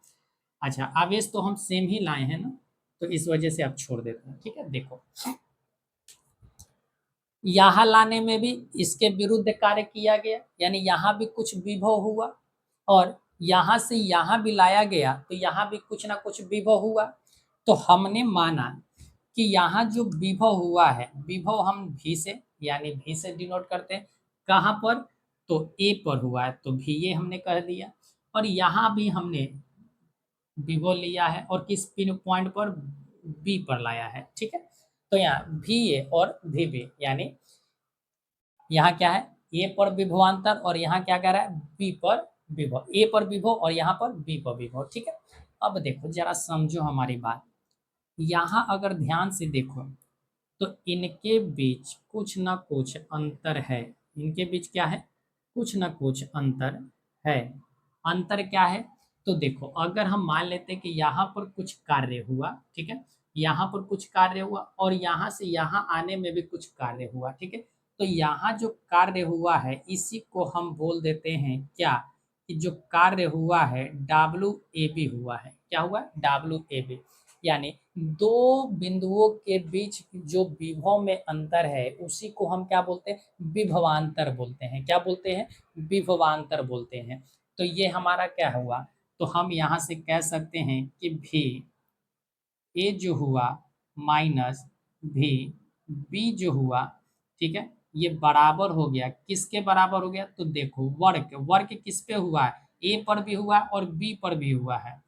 अच्छा आवेश तो हम सेम ही लाए हैं ना, तो इस वजह से आप छोड़ देते हैं। ठीक है, देखो यहाँ लाने में भी इसके विरुद्ध कार्य किया गया, यानी यहाँ भी कुछ विभव हुआ, और यहाँ से यहाँ भी लाया गया तो यहाँ भी कुछ ना कुछ विभव हुआ। तो हमने माना कि यहाँ जो विभव हुआ है, विभव हम भी से, यानी भी से डिनोट करते हैं। कहाँ पर? तो ए पर हुआ है तो भी ये हमने कह दिया, और यहाँ भी हमने विभो लिया है और किस पिन पॉइंट पर? बी पर लाया है। ठीक है, तो यहाँ भी ए और भी बी, यानी यहाँ क्या है? ए पर विभवांतर, और यहाँ क्या कह रहा है? बी पर विभव। ए पर विभव और यहाँ पर बी पर विभव। ठीक है, अब देखो जरा समझो हमारी बात। यहाँ अगर ध्यान से देखो तो इनके बीच कुछ ना कुछ अंतर है। इनके बीच क्या है? कुछ ना कुछ अंतर है। अंतर क्या है? तो देखो अगर हम मान लेते हैं कि यहाँ पर कुछ कार्य हुआ, ठीक है, यहाँ पर कुछ कार्य हुआ और यहाँ से यहाँ आने में भी कुछ कार्य हुआ, ठीक है, तो यहाँ जो कार्य हुआ है इसी को हम बोल देते हैं क्या, कि जो कार्य हुआ है डब्ल्यू ए बी हुआ है, क्या हुआ, डब्ल्यू ए बी, यानी दो बिंदुओं के बीच जो विभव में अंतर है उसी को हम क्या बोलते हैं, विभवांतर बोलते हैं, क्या बोलते हैं, विभवांतर बोलते हैं। तो ये हमारा क्या हुआ, तो हम यहाँ से कह सकते हैं कि भी ए जो हुआ माइनस भी बी जो हुआ, ठीक है, ये बराबर हो गया, किसके बराबर हो गया, तो देखो वर्क वर्क किस पे हुआ है, ए पर भी हुआ और बी पर भी हुआ है,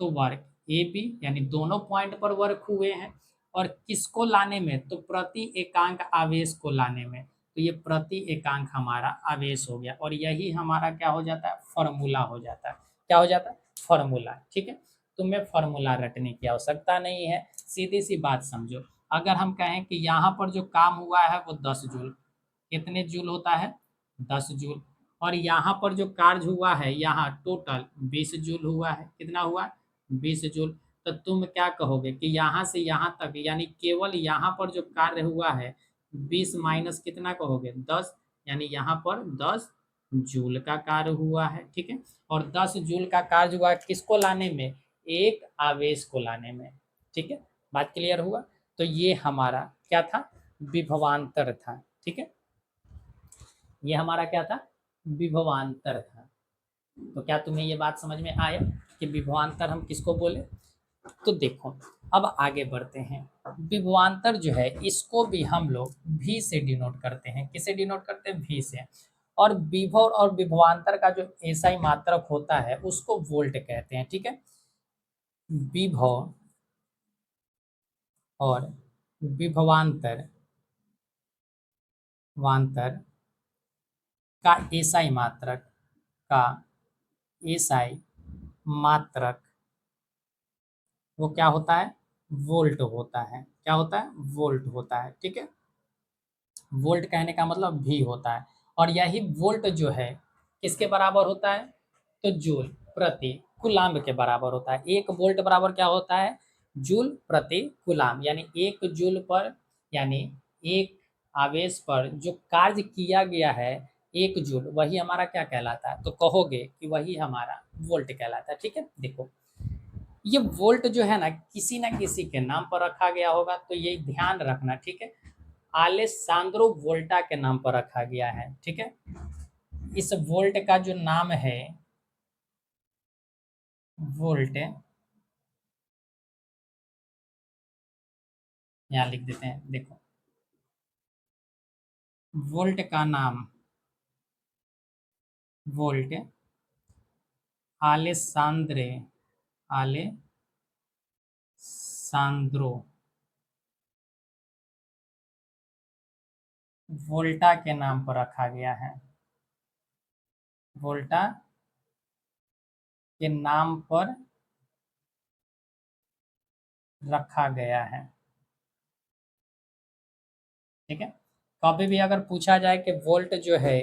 तो वर्क ए बी यानी दोनों पॉइंट पर वर्क हुए हैं, और किसको लाने में, तो प्रति एकांक आवेश को लाने में, तो ये प्रति एकांक हमारा आवेश हो गया, और यही हमारा क्या हो जाता है, फॉर्मूला हो जाता है, क्या हो जाता है, फॉर्मूला, ठीक है। तुम्हें फॉर्मूला रटने की आवश्यकता नहीं है, सीधी सी बात समझो। अगर हम कहें कि यहाँ पर जो काम हुआ है वो 10 जूल, कितने जूल होता है, 10 जूल, और यहाँ पर जो कार्य हुआ है यहाँ टोटल 20 जूल हुआ है, कितना हुआ, 20 जूल। तो तुम क्या कहोगे कि यहाँ से यहाँ तक यानी केवल यहाँ पर जो कार्य हुआ है 20 माइनस कितना कहोगे, 10, यानी यहाँ पर 10 जूल का कार्य हुआ है, ठीक है, और 10 जूल का कार्य हुआ किसको लाने में, एक आवेश को लाने में, ठीक है, बात क्लियर हुआ। तो ये हमारा क्या था, विभवांतर था, ठीक है, ये हमारा क्या था, विभवांतर था। तो क्या तुम्हें ये बात समझ में आया कि विभवांतर हम किसको बोले। तो देखो अब आगे बढ़ते हैं। विभवांतर जो है इसको भी हम लोग भी से डिनोट करते हैं, किसे डिनोट करते हैं, भी से, और विभव और विभवांतर का जो एसआई मात्रक होता है उसको वोल्ट कहते हैं, ठीक है। विभव और विभवांतर वांतर का एसआई मात्रक का एसआई मात्रक वो क्या होता है, वोल्ट होता है, क्या होता है, वोल्ट होता है, ठीक है। वोल्ट कहने का मतलब भी होता है, और यही वोल्ट जो है किसके बराबर होता है, तो जूल प्रति कूलाम्ब के बराबर होता है। एक वोल्ट बराबर क्या होता है, जूल प्रति कूलाम्ब, यानी एक जूल पर, यानी एक आवेश पर जो कार्य किया गया है 1 जूल, वही हमारा क्या कहलाता है, तो कहोगे कि वही हमारा वोल्ट कहलाता है, ठीक है। देखो ये वोल्ट जो है ना किसी के नाम पर रखा गया होगा, तो ये ध्यान रखना, ठीक है। आलेसांद्रो वोल्टा के नाम पर रखा गया है, ठीक है। इस वोल्ट का जो नाम है, वोल्ट, यहाँ लिख देते हैं, देखो वोल्ट का नाम, वोल्ट आलेसांद्रे आलेसांद्रो वोल्टा के नाम पर रखा गया है, वोल्टा के नाम पर रखा गया है, ठीक है। कभी भी अगर पूछा जाए कि वोल्ट जो है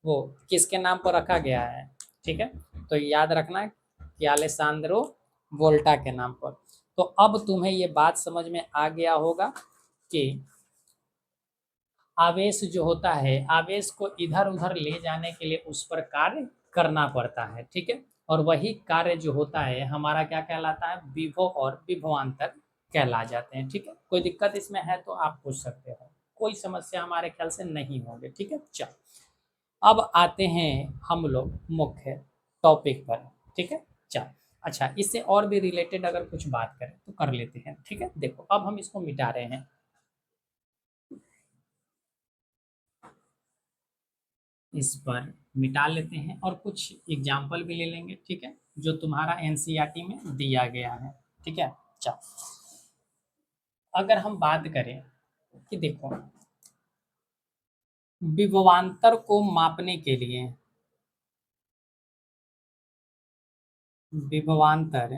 वो किसके नाम पर रखा गया है, ठीक है, तो याद रखना कि अलेसांद्रो वोल्टा के नाम पर। तो अब तुम्हें ये बात समझ में आ गया होगा कि आवेश जो होता है, आवेश को इधर उधर ले जाने के लिए उस पर कार्य करना पड़ता है, ठीक है, और वही कार्य जो होता है हमारा क्या कहलाता है, विभव और विभवांतर कहला जाते हैं, ठीक है। कोई दिक्कत इसमें है तो आप पूछ सकते हो, कोई समस्या हमारे ख्याल से नहीं होगी, ठीक है। चल अब आते हैं हम लोग मुख्य टॉपिक पर, ठीक है। चल अच्छा, इससे और भी रिलेटेड अगर कुछ बात करें तो कर लेते हैं, ठीक है। देखो अब हम इसको मिटा रहे हैं, इस पर मिटा लेते हैं और कुछ एग्जाम्पल भी ले लेंगे, ठीक है, जो तुम्हारा एनसीईआरटी में दिया गया है, ठीक है। चल अगर हम बात करें कि देखो विभवांतर को मापने के लिए, विभवांतर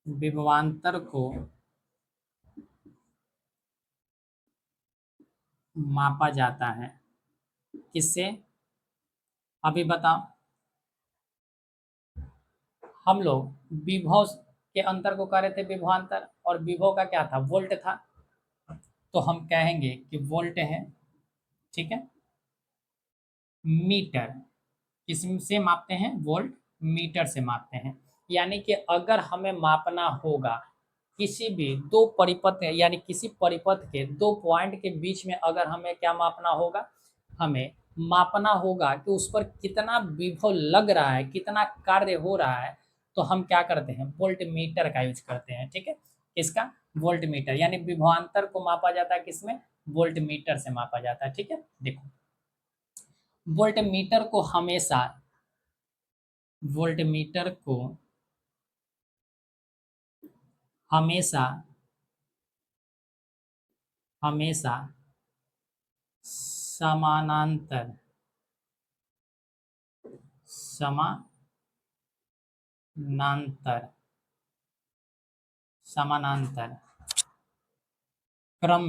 विभवांतर को मापा जाता है, किससे, अभी बताओ, हम लोग विभव के अंतर को कर रहे थे, विभवांतर, और विभव का क्या था, वोल्ट था। तो हम कहेंगे कि वोल्ट है, ठीक है। मीटर किस से मापते हैं, वोल्ट मीटर से मापते हैं। यानी कि अगर हमें मापना होगा किसी भी दो परिपथ, यानी किसी परिपथ के दो पॉइंट के बीच में अगर हमें क्या मापना होगा, हमें मापना होगा कि उस पर कितना विभव लग रहा है, कितना कार्य हो रहा है, तो हम क्या करते हैं, वोल्ट मीटर का यूज करते हैं, ठीक है। किसका, वोल्ट मीटर, यानी विभवांतर को मापा जाता है किसमें, वोल्ट मीटर से मापा जाता है, ठीक है। देखो वोल्ट मीटर को हमेशा, वोल्ट मीटर को हमेशा हमेशा समानांतर समानांतर समानांतर क्रम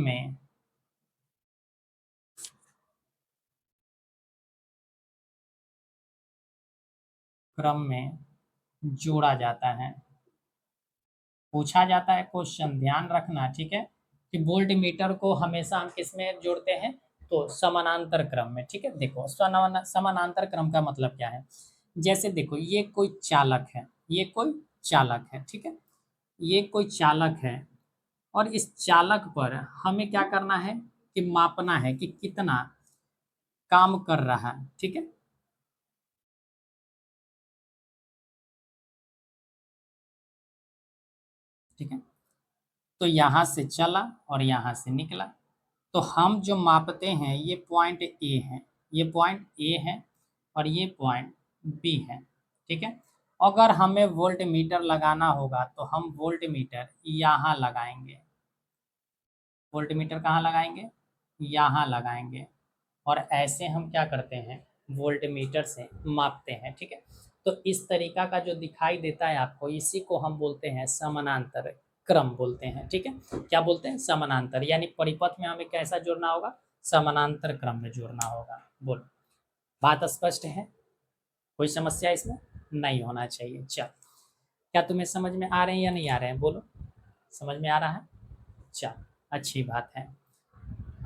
में जोड़ा जाता है। पूछा जाता है क्वेश्चन, ध्यान रखना, ठीक है, कि वोल्ट मीटर को हमेशा हम किस में जोड़ते हैं, तो समानांतर क्रम में, ठीक है। देखो समानांतर क्रम का मतलब क्या है, जैसे देखो ये कोई चालक है, ये कोई चालक है, ठीक है, ये कोई चालक है, और इस चालक पर हमें क्या करना है, कि मापना है कि कितना काम कर रहा है, ठीक है। ठीक है, तो यहाँ से चला और यहाँ से निकला, तो हम जो मापते हैं ये पॉइंट ए है, ये पॉइंट ए है, और ये पॉइंट बी है, ठीक है। अगर हमें वोल्ट मीटर लगाना होगा तो हम वोल्ट मीटर यहाँ लगाएंगे, वोल्ट मीटर कहाँ लगाएंगे, यहाँ लगाएंगे, और ऐसे हम क्या करते हैं, वोल्ट मीटर से मापते हैं, ठीक है। तो इस तरीका का जो दिखाई देता है आपको, इसी को हम बोलते हैं समानांतर क्रम बोलते हैं, ठीक है। क्या बोलते हैं, समानांतर, यानी परिपथ में हमें कैसा जोड़ना होगा, समानांतर क्रम में जोड़ना होगा। बोलो, बात स्पष्ट है, कोई समस्या इसमें नहीं होना चाहिए। चल, क्या तुम्हें समझ में आ रहे हैं या नहीं आ रहे हैं, बोलो, समझ में आ रहा है, चल अच्छी बात है।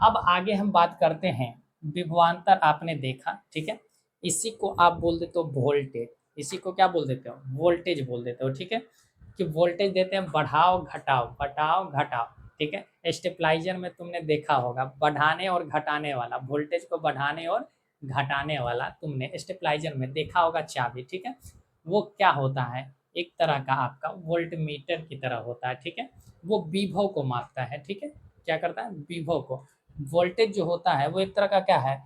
अब आगे हम बात करते हैं, विभवांतर आपने देखा, ठीक है। इसी को आप बोल देते हो वोल्टेज, इसी को क्या बोल देते हो, वोल्टेज बोल देते हो, ठीक है। कि वोल्टेज देते हैं बढ़ाओ घटाओ, बढ़ाओ घटाओ, ठीक है। स्टेबलाइजर में तुमने देखा होगा बढ़ाने और घटाने वाला, वोल्टेज को बढ़ाने और घटाने वाला तुमने स्टेबलाइजर में देखा होगा चाबी, ठीक है। वो क्या होता है, एक तरह का आपका वोल्ट मीटर की तरह होता है, ठीक है। वो विभव को मापता है, ठीक है। क्या करता है, विभव को। वोल्टेज जो होता है वो एक तरह का क्या है,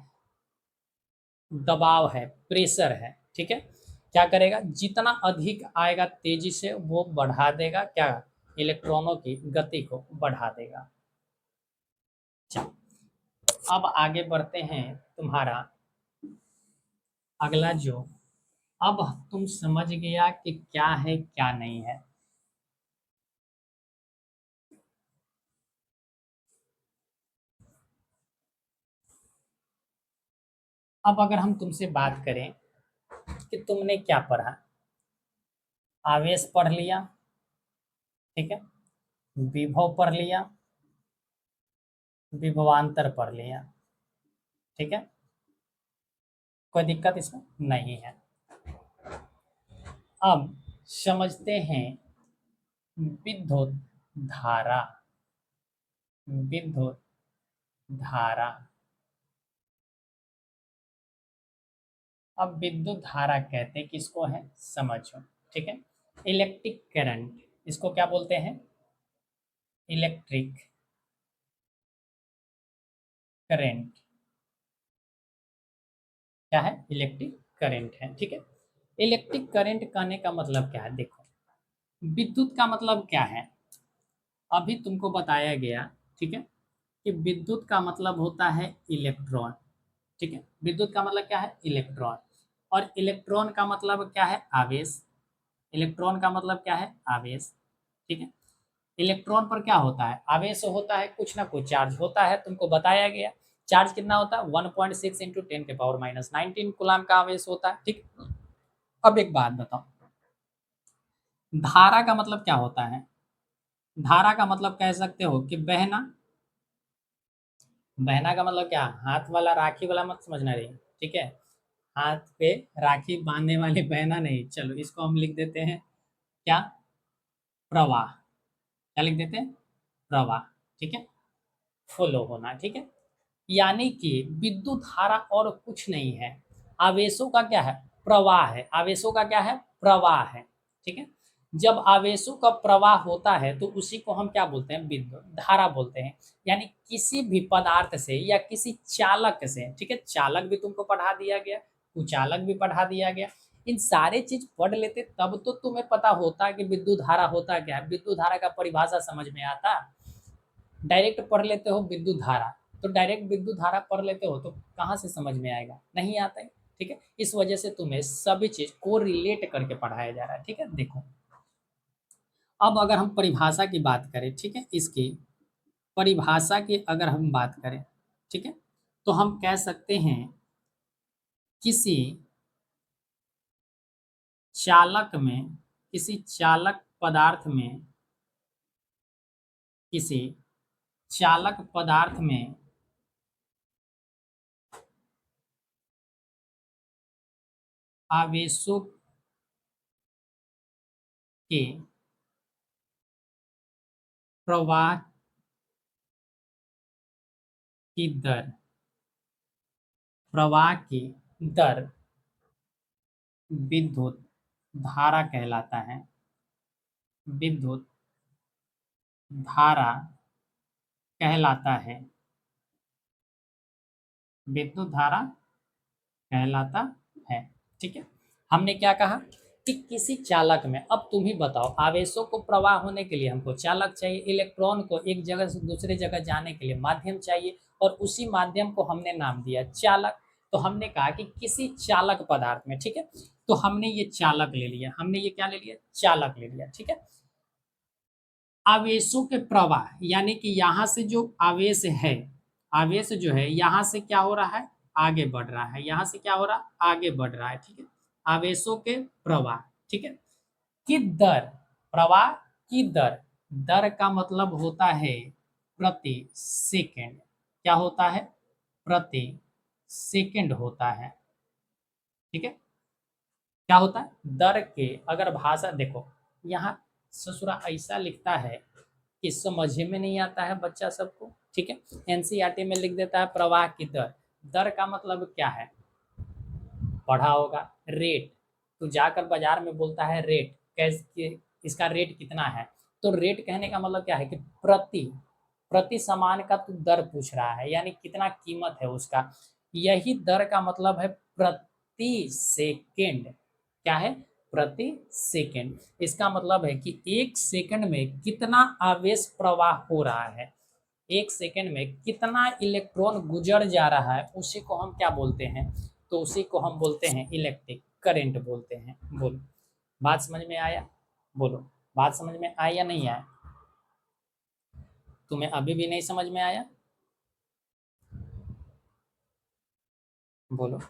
दबाव है, प्रेशर है, ठीक है। क्या करेगा, जितना अधिक आएगा तेजी से वो बढ़ा देगा, क्या, इलेक्ट्रॉनों की गति को बढ़ा देगा। चलो, अब आगे बढ़ते हैं, तुम्हारा अगला जो, अब तुम समझ गया कि क्या है क्या नहीं है। अब अगर हम तुमसे बात करें कि तुमने क्या पढ़ा, आवेश पढ़ लिया, ठीक है, विभव पढ़ लिया, विभवांतर पढ़ लिया, ठीक है, कोई दिक्कत इसमें नहीं है। अब समझते हैं विद्युत धारा, विद्युत धारा। अब विद्युत धारा कहते किसको है, समझो, ठीक है। इलेक्ट्रिक करंट, इसको क्या बोलते हैं, इलेक्ट्रिक करंट, क्या है, इलेक्ट्रिक करंट है, ठीक है। इलेक्ट्रिक करंट कहने का मतलब क्या है, देखो विद्युत का मतलब क्या है, अभी तुमको बताया गया, ठीक है, कि विद्युत का मतलब होता है इलेक्ट्रॉन, ठीक है। विद्युत का मतलब क्या है, इलेक्ट्रॉन, और इलेक्ट्रॉन का मतलब क्या है, आवेश। इलेक्ट्रॉन का मतलब क्या है, आवेश, ठीक है। इलेक्ट्रॉन पर क्या होता है, आवेश होता है, कुछ ना कुछ चार्ज होता है, तुमको बताया गया। चार्ज कितना होता है, 1.6 इंटू 10⁻⁹ कूलाम का आवेश होता है, ठीक। अब एक बात बताओ, धारा का मतलब क्या होता है? धारा का मतलब कह सकते हो कि बहना। बहना का मतलब क्या? हाथ वाला राखी वाला मत समझना रे। ठीक है, हाथ पे राखी बांधने वाली बहना नहीं। चलो इसको हम लिख देते हैं क्या? प्रवाह। क्या लिख देते हैं? प्रवाह। ठीक है, फ्लो होना। ठीक है, यानी कि विद्युत धारा और कुछ नहीं है, आवेशों का क्या है? प्रवाह है। आवेशों का क्या है? प्रवाह है। ठीक है, जब आवेशों का प्रवाह होता है तो उसी को हम क्या बोलते हैं? विद्युत धारा बोलते हैं। यानी किसी भी पदार्थ से या किसी चालक से, ठीक है, चालक भी तुमको पढ़ा दिया गया, कुचालक भी पढ़ा दिया गया, इन सारे चीज पढ़ लेते तब तो तुम्हें पता होता कि विद्युत धारा होता क्या है, विद्युत धारा का परिभाषा समझ में आता। डायरेक्ट पढ़ लेते हो विद्युत धारा, तो डायरेक्ट विद्युत धारा पढ़ लेते हो तो कहाँ से समझ में आएगा? नहीं आता है। ठीक है, इस वजह से तुम्हें सभी चीज को रिलेट करके पढ़ाया जा रहा है। ठीक है, देखो अब अगर हम परिभाषा की बात करें, ठीक है, इसकी परिभाषा की अगर हम बात करें, ठीक है, तो हम कह सकते हैं किसी चालक में, किसी चालक पदार्थ में, किसी चालक पदार्थ में आवेशों के प्रवाह की दर, प्रवाह की दर विद्युत धारा कहलाता है। विद्युत धारा कहलाता है। विद्युत धारा कहलाता है। ठीक है, हमने क्या कहा कि किसी चालक में, अब तुम ही बताओ, आवेशों को प्रवाह होने के लिए हमको चालक चाहिए, इलेक्ट्रॉन को एक जगह से दूसरे जगह जाने के लिए माध्यम चाहिए, और उसी माध्यम को हमने नाम दिया चालक। तो हमने कहा कि किसी चालक पदार्थ में, ठीक है, तो हमने ये चालक ले लिया, हमने ये क्या ले लिया? चालक ले लिया। ठीक है, आवेशों के प्रवाह, यानी कि यहाँ से जो आवेश है, आवेश जो है यहाँ से क्या हो रहा है? आगे बढ़ रहा है। यहाँ से क्या हो रहा है? आगे बढ़ रहा है। ठीक है, आवेशों के प्रवाह, ठीक है, की दर, प्रवाह की दर, दर का मतलब होता है प्रति सेकंड। क्या होता है? प्रति सेकंड होता है। ठीक है, क्या होता है? दर के अगर भाषा देखो, यहाँ ससुरा ऐसा लिखता है कि समझ में नहीं आता है बच्चा सबको। ठीक है, एनसीईआरटी में लिख देता है प्रवाह की दर। दर का मतलब क्या है? पढ़ा होगा, रेट। तो जाकर बाजार में बोलता है रेट, कैसे, इसका रेट कितना है? तो रेट कहने का मतलब क्या है कि प्रति, प्रति सामान का तू दर पूछ रहा है, यानी कितना कीमत है उसका। यही दर का मतलब है प्रति सेकेंड। क्या है? प्रति सेकेंड। इसका मतलब है कि एक सेकंड में कितना आवेश प्रवाह हो रहा है, एक सेकंड में कितना इलेक्ट्रॉन गुजर जा रहा है, उसी को हम क्या बोलते हैं? तो उसी को हम बोलते हैं इलेक्ट्रिक करंट बोलते हैं। बोलो, बात समझ में आया? बोलो, बात समझ में आया या नहीं आया? तुम्हें अभी भी नहीं समझ में आया? बोलो,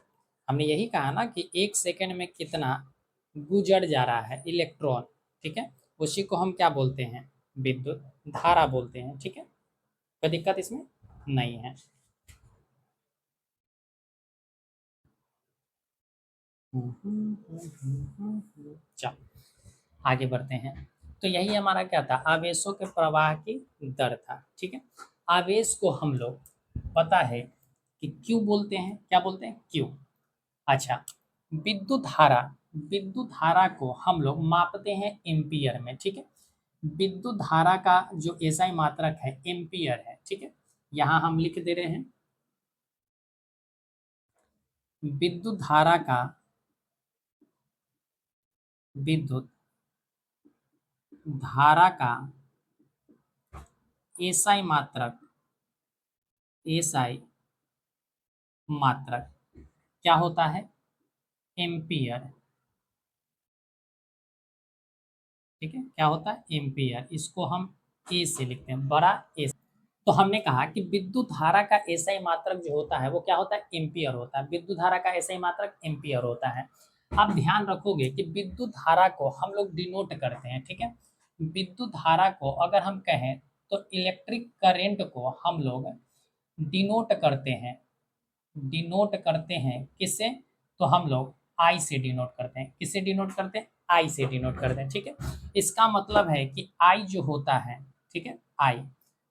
हमने यही कहा ना कि एक सेकंड में कितना गुजर जा रहा है इलेक्ट्रॉन। ठीक है, उसी को हम क्या बोलते हैं? विद्युत धारा बोलते हैं। ठीक है, कोई दिक्कत इसमें नहीं है। चलो आगे बढ़ते हैं। तो यही हमारा क्या था? आवेशों के प्रवाह की दर था। ठीक है, आवेश को हम लोग, पता है कि क्यू बोलते हैं। क्या बोलते हैं? क्यू। अच्छा, विद्युत धारा, विद्युत धारा को हम लोग मापते हैं एम्पियर में। ठीक है, विद्युत धारा का जो एसआई मात्रक है एम्पियर है। ठीक है, यहाँ हम लिख दे रहे हैं विद्युत धारा का, विद्युत धारा का एसआई मात्रक, एसआई मात्रक क्या होता है? एम्पियर। ठीक है, क्या होता है? एम्पियर। इसको हम ए से लिखते हैं, बड़ा ए। तो हमने कहा कि विद्युत धारा का एसआई मात्रक जो होता है वो क्या होता है? एम्पियर होता है। विद्युत धारा का एसआई मात्रक एम्पियर होता है। आप ध्यान रखोगे कि विद्युत धारा को हम लोग डिनोट करते हैं, ठीक है। विद्युत धारा को अगर हम कहें तो इलेक्ट्रिक करंट को हम लोग डिनोट करते हैं, डिनोट करते हैं किससे? तो हम लोग आई से डिनोट करते हैं। किससे डिनोट करते हैं? आई से डिनोट करते हैं, ठीक है। इसका मतलब है कि आई जो होता है, ठीक है, आई,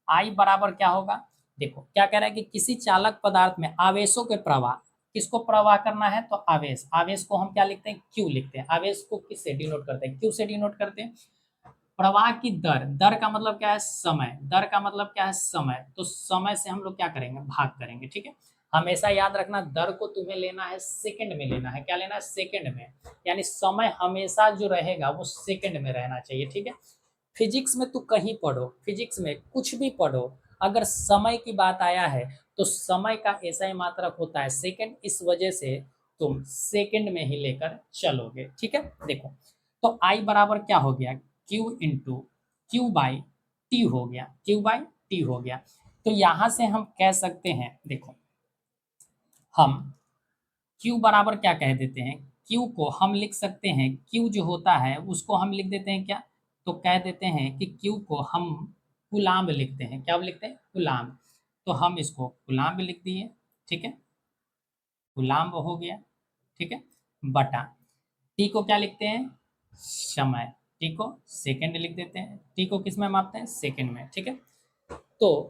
आई बराबर क्या होगा? देखो क्या कह रहा है कि किसी चालक पदार्थ में आवेशों के प्रवाह, किसको प्रवाह करना है? तो आवेश, आवेश को हम क्या लिखते हैं? क्यू लिखते हैं। आवेश को किससे डिनोट करते हैं? क्यू से डिनोट करते हैं। प्रवाह की दर, दर का मतलब क्या है? समय, दर का मतलब क्या है? समय। तो समय से हम लोग क्या करेंगे? भाग करेंगे, ठीक है। हमेशा याद रखना, दर को तुम्हें लेना है सेकंड में लेना है। क्या लेना है? सेकंड में। यानी समय हमेशा जो रहेगा वो सेकंड में रहना चाहिए, ठीक है। फिजिक्स में तू कहीं पढ़ो, फिजिक्स में कुछ भी पढ़ो, अगर समय की बात आया है तो समय का ऐसा ही मात्रक होता है सेकंड, इस वजह से तुम सेकंड में ही लेकर चलोगे, ठीक है। देखो, तो आई बराबर क्या हो गया? Q into Q by T हो गया, क्यू बाई टी हो गया। तो यहां से हम कह सकते हैं, देखो, हम Q बराबर क्या कह देते हैं? Q को हम लिख सकते हैं, Q जो होता है उसको हम लिख देते हैं क्या? तो कह देते हैं कि Q को हम कुलाम्ब लिखते हैं। क्या लिखते हैं? कुलाम्ब। तो हम इसको कुलाम्ब लिख दिए, ठीक है, कुलाम्ब हो गया, ठीक है, बटा टी को क्या लिखते हैं? समय। टी को सेकंड लिख देते हैं। टी को किस में मापते हैं? सेकंड में, ठीक है। तो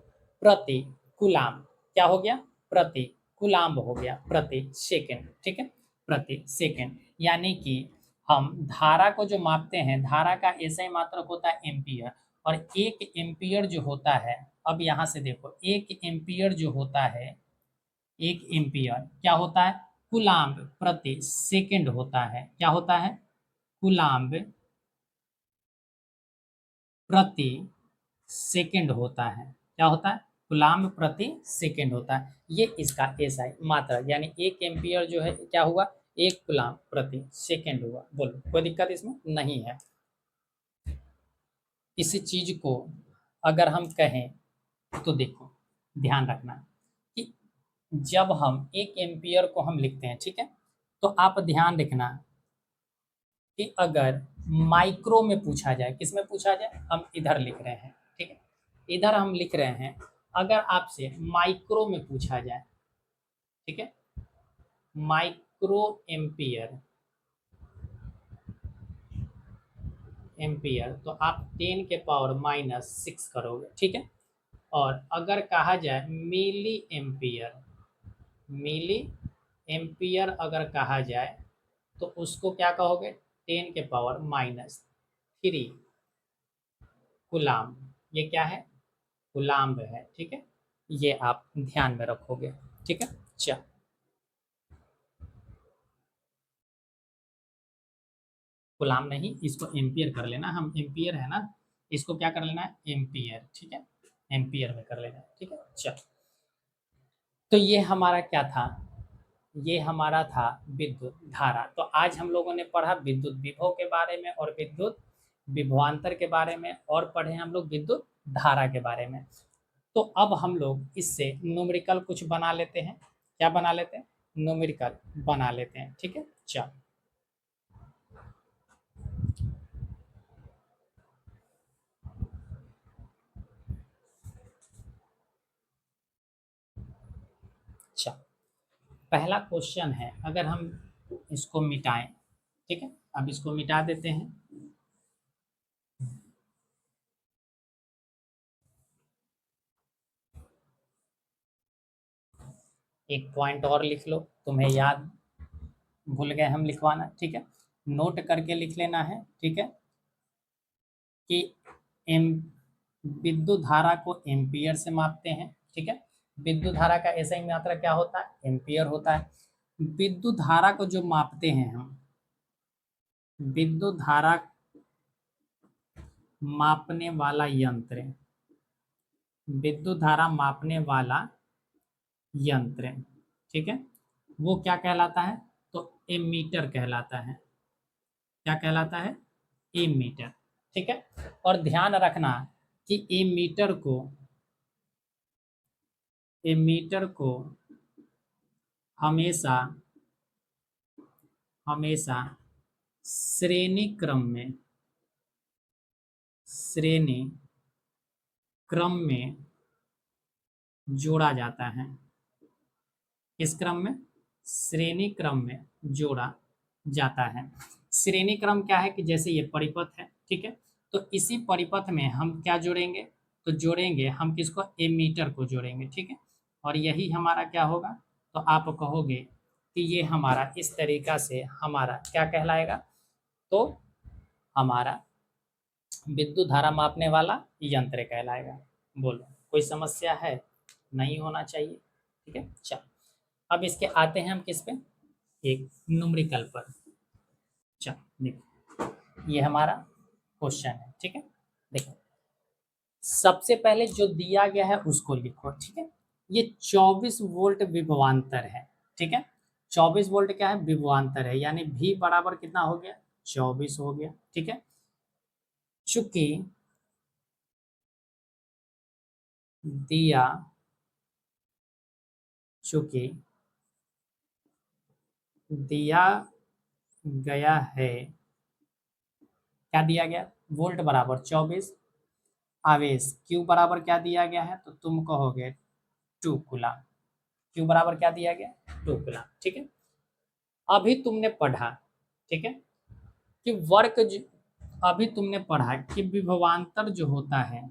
प्रति कुलाम्ब क्या हो गया? प्रति कुलाम्ब हो गया, प्रति सेकंड, ठीक है, प्रति सेकंड। यानी कि हम धारा को जो मापते हैं, धारा का ऐसा ही मात्रक होता है एम्पियर, और एक एम्पियर जो होता है, अब यहाँ से देखो, एक एम्पियर जो होता है, एक एम्पियर क्या होता है? कुलाम्ब प्रति सेकंड होता है। क्या होता है? कुलाम्ब प्रति सेकंड होता है। क्या होता है? कूलाम्ब प्रति सेकंड होता है। ये इसका एसआई मात्रा, यानी एक एम्पियर जो है क्या हुआ? एक कूलाम्ब प्रति सेकंड हुआ। बोलो, कोई दिक्कत इसमें नहीं है। इसी चीज को अगर हम कहें तो देखो, ध्यान रखना कि जब हम एक एम्पियर को हम लिखते हैं, ठीक है, तो आप ध्यान रखना कि अगर माइक्रो में पूछा जाए, किस में पूछा जाए? हम इधर लिख रहे हैं, ठीक है, इधर हम लिख रहे हैं, अगर आपसे माइक्रो में पूछा जाए, ठीक है, माइक्रो एम्पियर, एम्पियर, तो आप 10 के पावर -6 करोगे, ठीक है। और अगर कहा जाए मिली एम्पियर, मिली एम्पियर अगर कहा जाए तो उसको क्या कहोगे? 10 के पावर -3 कुलाम्ब। ये क्या है? कुलाम्ब है, ठीक है। ये आप ध्यान में रखोगे, ठीक है। चल, कुलाम्ब नहीं, इसको एम्पियर कर लेना, हम एम्पियर है ना, इसको क्या कर लेना है? एम्पियर, ठीक है, एम्पियर में कर लेना है, ठीक है। चल, तो ये हमारा क्या था? ये हमारा था विद्युत धारा। तो आज हम लोगों ने पढ़ा विद्युत विभव के बारे में और विद्युत विभवांतर के बारे में, और पढ़े हम लोग विद्युत धारा के बारे में। तो अब हम लोग इससे न्यूमेरिकल कुछ बना लेते हैं। क्या बना लेते हैं? न्यूमेरिकल बना लेते हैं, ठीक है। चल, चल, पहला क्वेश्चन है, अगर हम इसको मिटाएं, ठीक है, अब इसको मिटा देते हैं। एक पॉइंट और लिख लो, तुम्हें याद भूल गए हम लिखवाना, ठीक है, नोट करके लिख लेना है, ठीक है, कि एम विद्युत धारा को एम्पियर से मापते हैं, ठीक है। विद्युत धारा का ऐसा ही मात्रा क्या होता है? एम्पियर होता है। विद्युत धारा को जो मापते हैं हम, विद्युत धारा मापने वाला यंत्र, विद्युत धारा मापने वाला यंत्र, ठीक है, वो क्या कहलाता है? तो एमीटर कहलाता है। क्या कहलाता है? एमीटर, ठीक है। और ध्यान रखना कि एमीटर को हमेशा हमेशा श्रेणी क्रम में जोड़ा जाता है। किस क्रम में? श्रेणी क्रम में जोड़ा जाता है। श्रेणी क्रम क्या है कि जैसे ये परिपथ है, ठीक है, तो इसी परिपथ में हम क्या जोड़ेंगे? तो जोड़ेंगे हम किसको? एमीटर को जोड़ेंगे, ठीक है, और यही हमारा क्या होगा? तो आप कहोगे कि ये हमारा इस तरीका से हमारा क्या कहलाएगा? तो हमारा विद्युत धारा मापने वाला यंत्र कहलाएगा। बोलो, कोई समस्या है? नहीं होना चाहिए, ठीक है। चलो, अब इसके आते हैं हम किस पे? एक न्यूमेरिकल पर। चलो देखो, ये हमारा क्वेश्चन है, ठीक है। देखो, सबसे पहले जो दिया गया है उसको लिखो, ठीक है। ये 24 वोल्ट विभवांतर है, ठीक है। 24 वोल्ट क्या है? विभवांतर है, यानी V बराबर कितना हो गया? 24 हो गया, ठीक है। चूंकि दिया चूंकि दिया गया है, क्या दिया गया? वोल्ट बराबर 24, आवेश Q बराबर क्या दिया गया है? तो तुम कहोगे 2 कूलम। Q बराबर क्या दिया गया? 2 कूलम, ठीक है। अभी तुमने पढ़ा, ठीक है, कि अभी तुमने पढ़ा कि विभवांतर जो होता है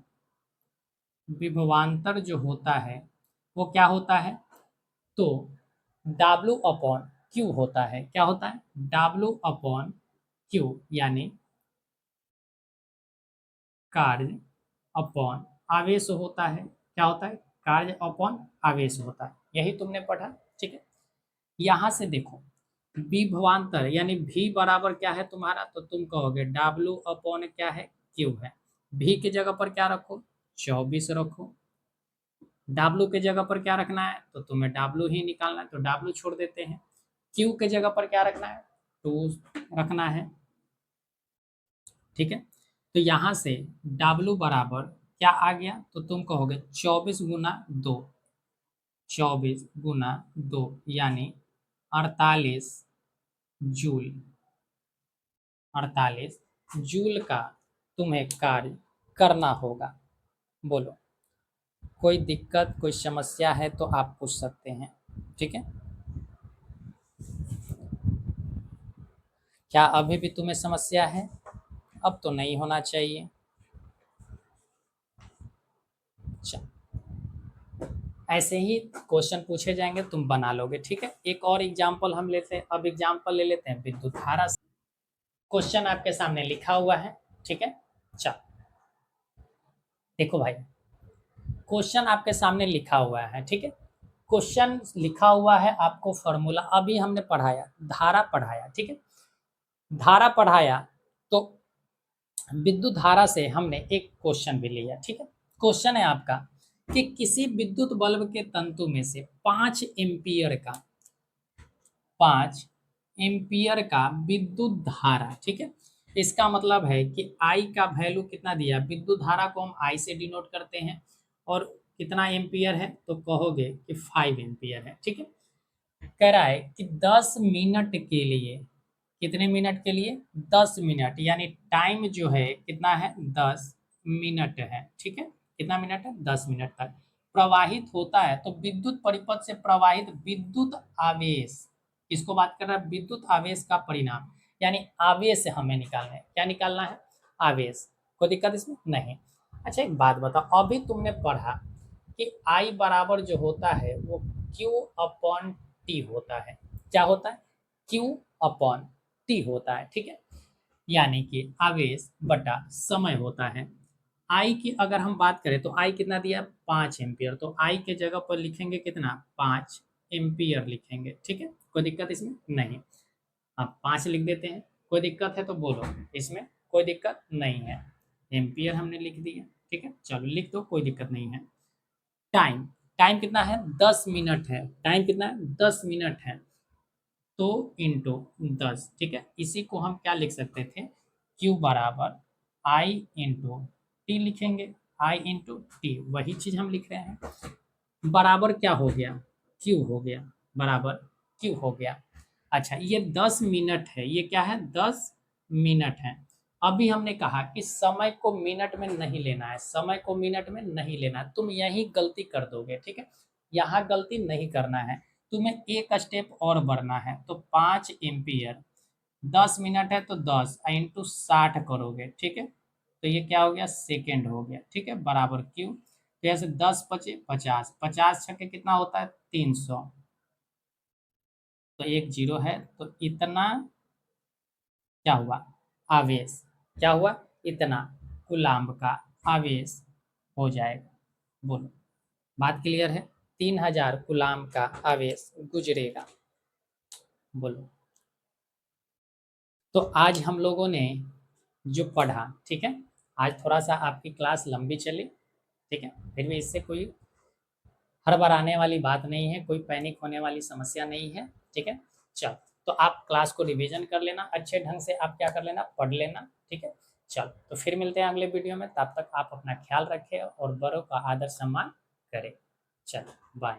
वो क्या होता है? तो W अपॉन Q होता है। क्या होता है? W अपॉन Q, यानी कार्य अपॉन आवेश होता है। क्या होता है? कार्य अपॉन आवेश होता है। यही तुमने पढ़ा, ठीक है। यहां से देखो, विभवांतर यानी V बराबर क्या है तुम्हारा? तो तुम कहोगे W अपॉन क्या है? Q है। V की जगह पर क्या रखो? 24 रखो। W के जगह पर क्या रखना है? तो तुम्हें W ही निकालना है, तो W छोड़ देते हैं। Q के जगह पर क्या रखना है? 2 रखना है, ठीक है। तो यहां से W बराबर क्या आ गया? तो तुम कहोगे 24 गुना 2, 24 गुना 2, यानी 48 जूल। 48 जूल का तुम्हें कार्य करना होगा। बोलो, कोई दिक्कत, कोई समस्या है तो आप पूछ सकते हैं, ठीक है। क्या अभी भी तुम्हें समस्या है? अब तो नहीं होना चाहिए। अच्छा, ऐसे ही क्वेश्चन पूछे जाएंगे, तुम बना लोगे, ठीक है। एक और एग्जाम्पल हम लेते हैं। अब एग्जाम्पल ले लेते हैं विद्युत धारा से। क्वेश्चन आपके सामने लिखा हुआ है, ठीक है। चलो देखो भाई, क्वेश्चन आपके सामने लिखा हुआ है, ठीक है। क्वेश्चन लिखा हुआ है, आपको फॉर्मूला अभी हमने पढ़ाया, धारा पढ़ाया, ठीक है। धारा पढ़ाया तो विद्युत धारा से हमने एक क्वेश्चन भी लिया, ठीक है। क्वेश्चन है आपका कि किसी विद्युत बल्ब के तंतु में से 5 एम्पियर का विद्युत धारा, ठीक है। इसका मतलब है कि आई का वैल्यू कितना दिया? विद्युत धारा को हम आई से डिनोट करते हैं, और कितना एम्पियर है? तो कहोगे कि 5 एम्पियर है, ठीक है। कह रहा है कि 10 मिनट के लिए, कितने मिनट के लिए? 10 मिनट, यानी टाइम जो है कितना है? 10 मिनट है, ठीक है। कितना मिनट है? 10 मिनट तक प्रवाहित होता है। तो विद्युत परिपथ से प्रवाहित विद्युत आवेश, किसको बात कर रहा है? विद्युत आवेश का परिणाम, यानी आवेश हमें निकालना है। क्या निकालना है? आवेश। कोई दिक्कत इसमें नहीं। अच्छा, एक बात बताओ, अभी तुमने पढ़ा कि आई बराबर जो होता है वो क्यू अपॉन टी होता है। क्या होता है? क्यू अपॉन टी होता है, ठीक है। यानी कि आवेश बटा समय होता है। आई की अगर हम बात करें तो आई कितना दिया? 5 एम्पियर। तो आई के जगह पर लिखेंगे कितना? 5 एम्पियर लिखेंगे, ठीक है। कोई दिक्कत इसमें नहीं। आप 5 लिख देते हैं। कोई दिक्कत है तो बोलो, इसमें कोई दिक्कत नहीं है। एम्पियर हमने लिख दिया, ठीक है। चलो लिख दो, कोई दिक्कत नहीं है। टाइम, टाइम कितना है? 10 मिनट है। टाइम कितना है? 10 मिनट है। तो इंटू 10, ठीक है। इसी को हम क्या लिख सकते थे? Q बराबर आई इंटू टी लिखेंगे। आई इंटू टी, वही चीज हम लिख रहे हैं। बराबर क्या हो गया? Q हो गया, बराबर Q हो गया। अच्छा, ये 10 मिनट है, ये क्या है, 10 मिनट है। अभी हमने कहा कि समय को मिनट में नहीं लेना है, समय को मिनट में नहीं लेना है, तुम यही गलती कर दोगे, ठीक है। यहाँ गलती नहीं करना है, तुम्हें एक स्टेप और बढ़ना है। तो 5 एम्पियर, 10 मिनट है तो 10 इंटू 60 करोगे, ठीक है। तो ये क्या हो गया, सेकेंड हो गया, ठीक है, बराबर क्यू। तो ऐसे 10 पचे 50, 50 छके कितना होता है, 300। तो एक जीरो है, तो इतना क्या हुआ, आवेश, क्या हुआ, इतना कूलाम्ब का आवेश हो जाएगा। बोलो, बात क्लियर है। 3000 कूलाम्ब का आवेश गुजरेगा। बोलो। तो आज हम लोगों ने जो पढ़ा, ठीक है, आज थोड़ा सा आपकी क्लास लंबी चली, ठीक है, फिर भी इससे कोई हड़बड़ाने वाली बात नहीं है, कोई पैनिक होने वाली समस्या नहीं है, ठीक है। चल, तो आप क्लास को रिवीजन कर लेना, अच्छे ढंग से आप क्या कर लेना, पढ़ लेना, ठीक है। चल, तो फिर मिलते हैं अगले वीडियो में, तब तक आप अपना ख्याल रखें और बड़ों का आदर सम्मान करें। चल, बाय।